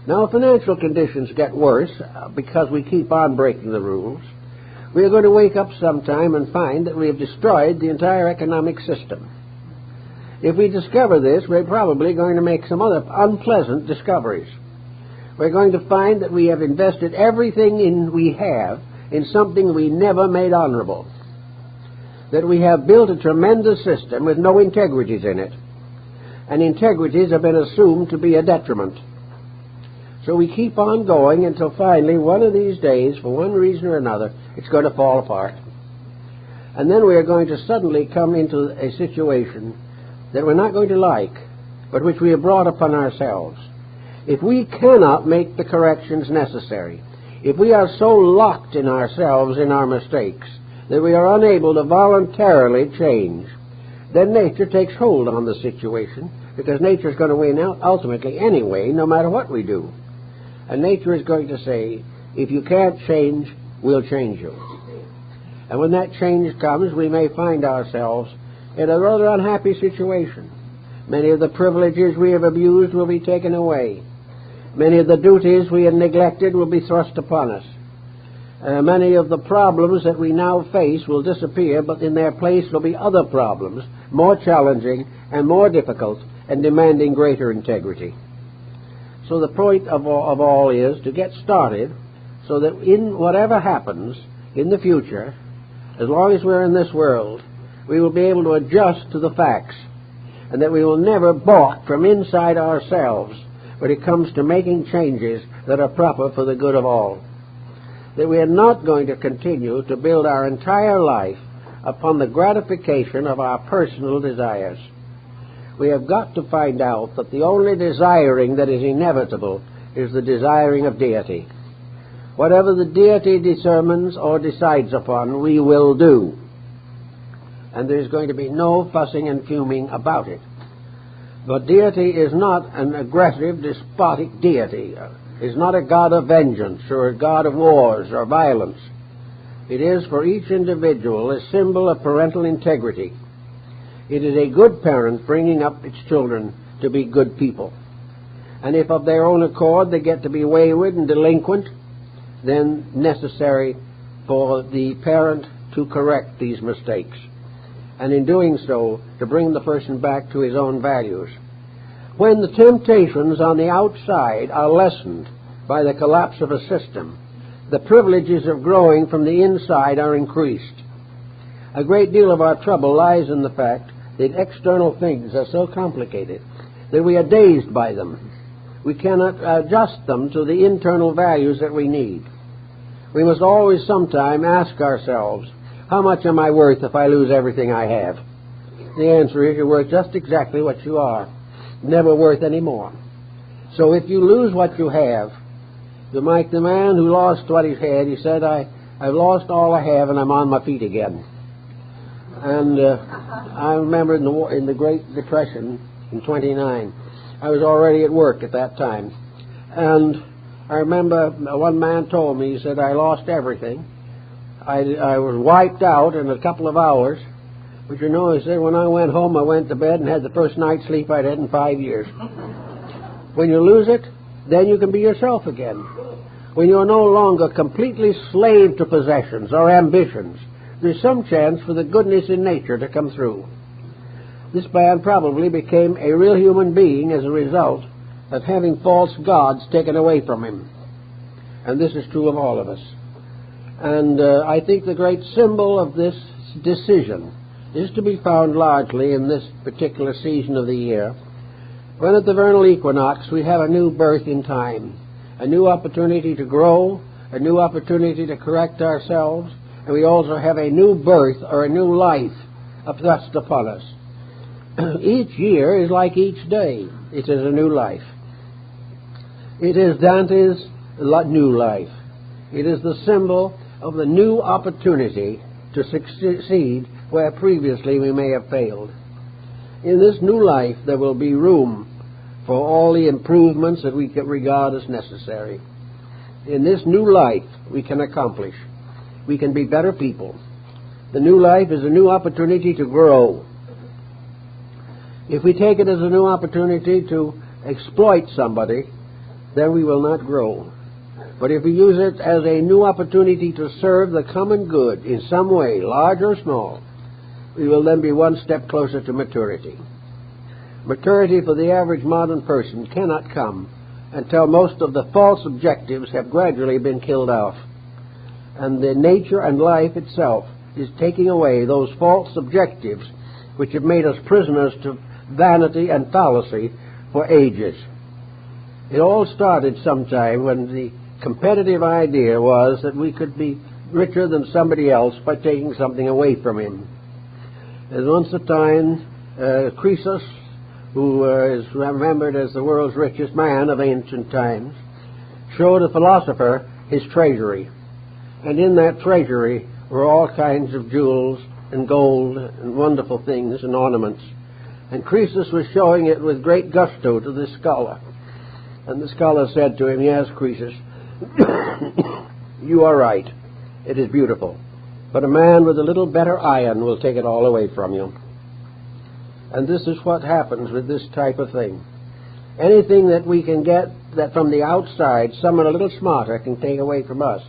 Now, if financial conditions get worse because we keep on breaking the rules, we are going to wake up sometime and find that we have destroyed the entire economic system. If we discover this, we're probably going to make some other unpleasant discoveries. We're going to find that we have invested everything we have in something we never made honorable. That we have built a tremendous system with no integrities in it. And integrities have been assumed to be a detriment. So we keep on going until finally, one of these days, for one reason or another, it's going to fall apart. And then we are going to suddenly come into a situation that we're not going to like, but which we have brought upon ourselves. If we cannot make the corrections necessary, if we are so locked in ourselves in our mistakes that we are unable to voluntarily change, then nature takes hold on the situation, because nature is going to win out ultimately anyway, no matter what we do. And nature is going to say, If you can't change, we'll change you. And when that change comes, we may find ourselves in a rather unhappy situation. Many of the privileges we have abused will be taken away. Many of the duties we have neglected will be thrust upon us. Many of the problems that we now face will disappear, but in their place will be other problems, more challenging and more difficult and demanding greater integrity. So the point of all is to get started so that in whatever happens in the future, as long as we're in this world, we will be able to adjust to the facts, and that we will never balk from inside ourselves when it comes to making changes that are proper for the good of all. That we are not going to continue to build our entire life upon the gratification of our personal desires. We have got to find out that the only desiring that is inevitable is the desiring of deity. Whatever the deity determines or decides upon, we will do. And there's going to be no fussing and fuming about it. But deity is not an aggressive, despotic deity. Is not a god of vengeance or a god of wars or violence. It is for each individual a symbol of parental integrity. It is a good parent bringing up its children to be good people. And if of their own accord they get to be wayward and delinquent, then necessary for the parent to correct these mistakes, and in doing so to bring the person back to his own values. When the temptations on the outside are lessened by the collapse of a system, the privileges of growing from the inside are increased. A great deal of our trouble lies in the fact that external things are so complicated that we are dazed by them. We cannot adjust them to the internal values that we need. We must always sometime ask ourselves, how much am I worth if I lose everything I have? The answer is, you're worth just exactly what you are, never worth any more. So if you lose what you have, like the man who lost what he had, he said, I've lost all I have and I'm on my feet again. And I remember in the Great Depression in 1929, I was already at work at that time. And I remember one man told me, he said, I lost everything. I was wiped out in a couple of hours. But you know, he said, when I went home, I went to bed and had the first night's sleep I'd had in 5 years. When you lose it, then you can be yourself again. When you're no longer completely slave to possessions or ambitions, there's some chance for the goodness in nature to come through. This man probably became a real human being as a result of having false gods taken away from him. And this is true of all of us. And I think the great symbol of this decision is to be found largely in this particular season of the year, when at the vernal equinox we have a new birth in time, a new opportunity to grow, a new opportunity to correct ourselves, and we also have a new birth or a new life thrust upon us. Each year is like each day. It is a new life. It is Dante's new life. It is the symbol of the new opportunity to succeed where previously we may have failed. In this new life there will be room for all the improvements that we can regard as necessary. In this new life we can accomplish. We can be better people. The new life is a new opportunity to grow. If we take it as a new opportunity to exploit somebody, then we will not grow. But if we use it as a new opportunity to serve the common good in some way, large or small, we will then be one step closer to maturity. Maturity for the average modern person cannot come until most of the false objectives have gradually been killed off. And the nature and life itself is taking away those false objectives which have made us prisoners to vanity and fallacy for ages. It all started sometime when the competitive idea was that we could be richer than somebody else by taking something away from him. There's once a time, Croesus, who is remembered as the world's richest man of ancient times, showed a philosopher his treasury. And in that treasury were all kinds of jewels and gold and wonderful things and ornaments. And Croesus was showing it with great gusto to this scholar. And the scholar said to him, "Yes, Croesus, You are right. It is beautiful. But a man with a little better iron will take it all away from you. And this is what happens with this type of thing. Anything that we can get that from the outside, someone a little smarter can take away from us.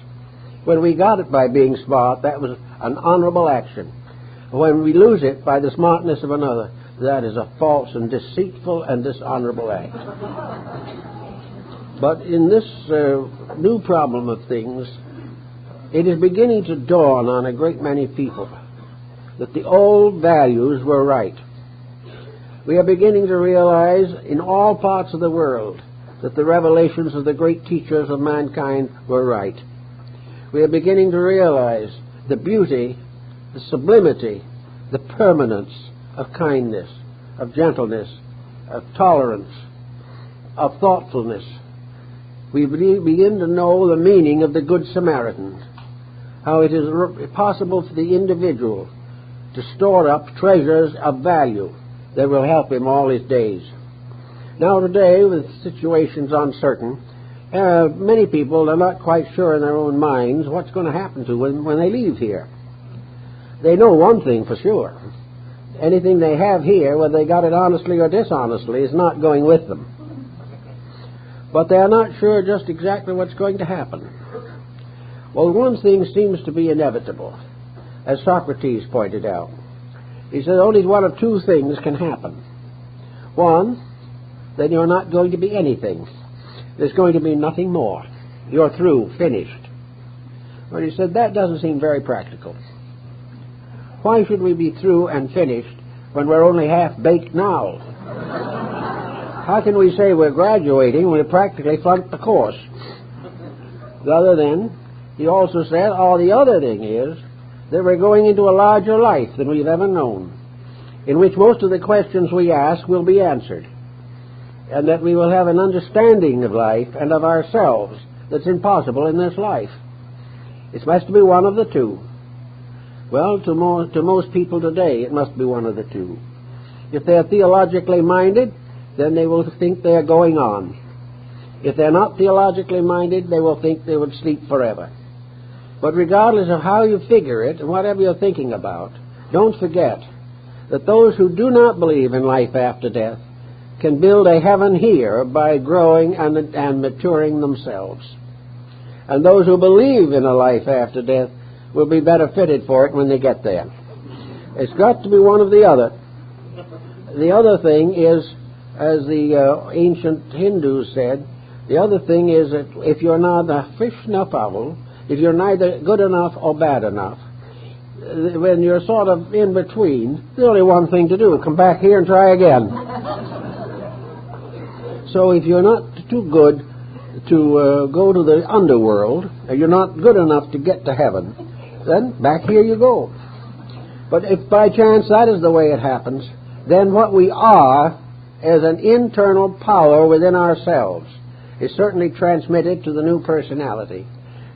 When we got it by being smart, that was an honorable action. When we lose it by the smartness of another, that is a false and deceitful and dishonorable act. But in this new problem of things, it is beginning to dawn on a great many people that the old values were right. We are beginning to realize in all parts of the world that the revelations of the great teachers of mankind were right. We are beginning to realize the beauty, the sublimity, the permanence of kindness, of gentleness, of tolerance, of thoughtfulness. We begin to know the meaning of the Good Samaritan, how it is possible for the individual to store up treasures of value that will help him all his days. Now today, with situations uncertain, many people are not quite sure in their own minds what's going to happen to them when they leave here. They know one thing for sure. Anything they have here, whether they got it honestly or dishonestly, is not going with them. But they are not sure just exactly what's going to happen. Well, one thing seems to be inevitable, as Socrates pointed out. He said only one of two things can happen. One, then you're not going to be anything. There's going to be nothing more. You're through, finished. But he said that doesn't seem very practical. Why should we be through and finished when we're only half-baked now? How can we say we're graduating when we practically flunked the course? The other then, he also said, the other thing is that we're going into a larger life than we've ever known, in which most of the questions we ask will be answered, and that we will have an understanding of life and of ourselves that's impossible in this life. It must be one of the two. Well, to most people today, it must be one of the two. If they're theologically minded, then they will think they're going on. If they're not theologically minded, they will think they would sleep forever. But regardless of how you figure it and whatever you're thinking about, don't forget that those who do not believe in life after death can build a heaven here by growing and maturing themselves. And those who believe in a life after death will be better fitted for it when they get there. It's got to be one or the other. The other thing is, as the ancient Hindus said, the other thing is that if you're not a fish nor fowl, if you're neither good enough or bad enough, when you're sort of in between, there's only one thing to do: come back here and try again. So if you're not too good to go to the underworld, or you're not good enough to get to heaven, then back here you go. But if by chance that is the way it happens, then what we are as an internal power within ourselves is certainly transmitted to the new personality.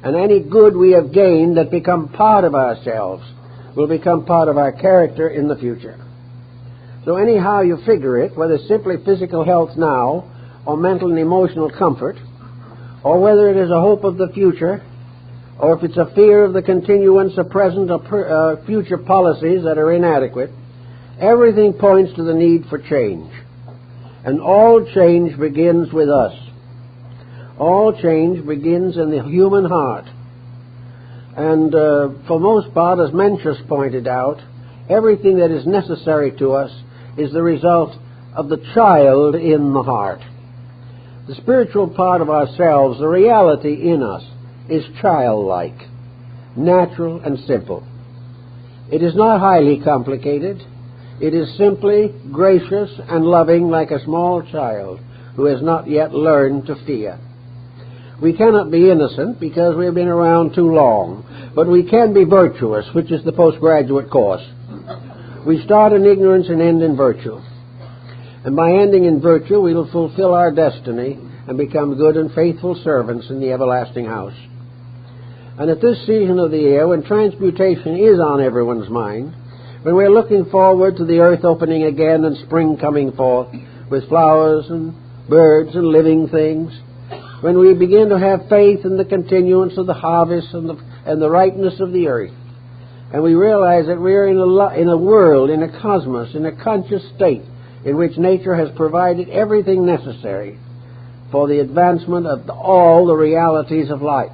And any good we have gained that become part of ourselves will become part of our character in the future. So anyhow you figure it, whether it's simply physical health now, or mental and emotional comfort, or whether it is a hope of the future, or if it's a fear of the continuance of present or future policies that are inadequate, everything points to the need for change. And all change begins with us. All change begins in the human heart. And for most part, as Mencius pointed out, everything that is necessary to us is the result of the child in the heart. The spiritual part of ourselves, the reality in us, is childlike, natural and simple. It is not highly complicated. It is simply gracious and loving like a small child who has not yet learned to fear. We cannot be innocent because we have been around too long, but we can be virtuous, which is the postgraduate course. We start in ignorance and end in virtue. And by ending in virtue, we will fulfill our destiny and become good and faithful servants in the everlasting house. And at this season of the year, when transmutation is on everyone's mind, when we're looking forward to the earth opening again and spring coming forth with flowers and birds and living things, when we begin to have faith in the continuance of the harvest and the ripeness of the earth, and we realize that we're in a world, in a cosmos, in a conscious state in which nature has provided everything necessary for the advancement of all the realities of life.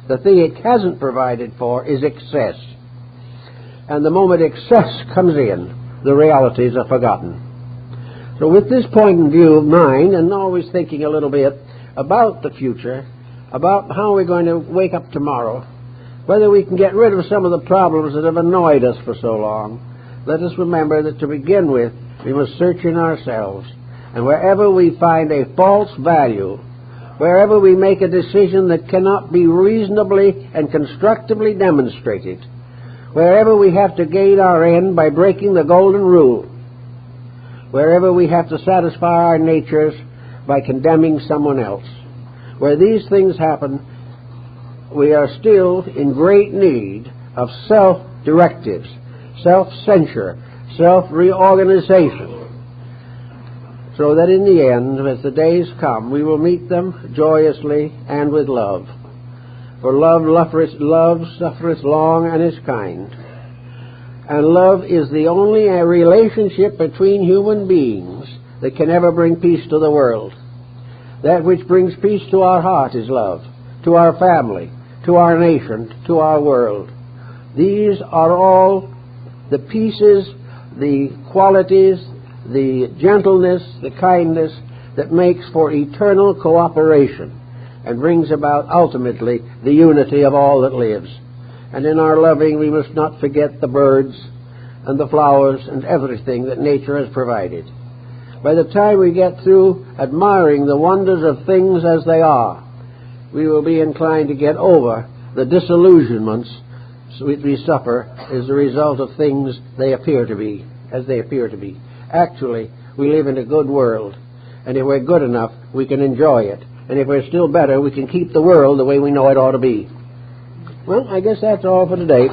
The thing it hasn't provided for is excess. And the moment excess comes in, the realities are forgotten. So with this point of view of mine, and always thinking a little bit about the future, about how we're going to wake up tomorrow, whether we can get rid of some of the problems that have annoyed us for so long, let us remember that to begin with, we must search in ourselves. And wherever we find a false value, wherever we make a decision that cannot be reasonably and constructively demonstrated, wherever we have to gain our end by breaking the golden rule, wherever we have to satisfy our natures by condemning someone else, where these things happen, we are still in great need of self-directives, self-censure, self-reorganization, so that in the end, as the days come, we will meet them joyously and with love. For love suffereth long and is kind. And love is the only relationship between human beings that can ever bring peace to the world. That which brings peace to our heart is love, to our family, to our nation, to our world. These are all the pieces, the qualities, the gentleness, the kindness that makes for eternal cooperation and brings about ultimately the unity of all that lives. And in our loving we must not forget the birds and the flowers and everything that nature has provided. By the time we get through admiring the wonders of things as they are, we will be inclined to get over the disillusionments we suffer as a result of things they appear to be, as they appear to be. Actually, we live in a good world, and if we're good enough, we can enjoy it. And if we're still better, we can keep the world the way we know it ought to be. Well, I guess that's all for today.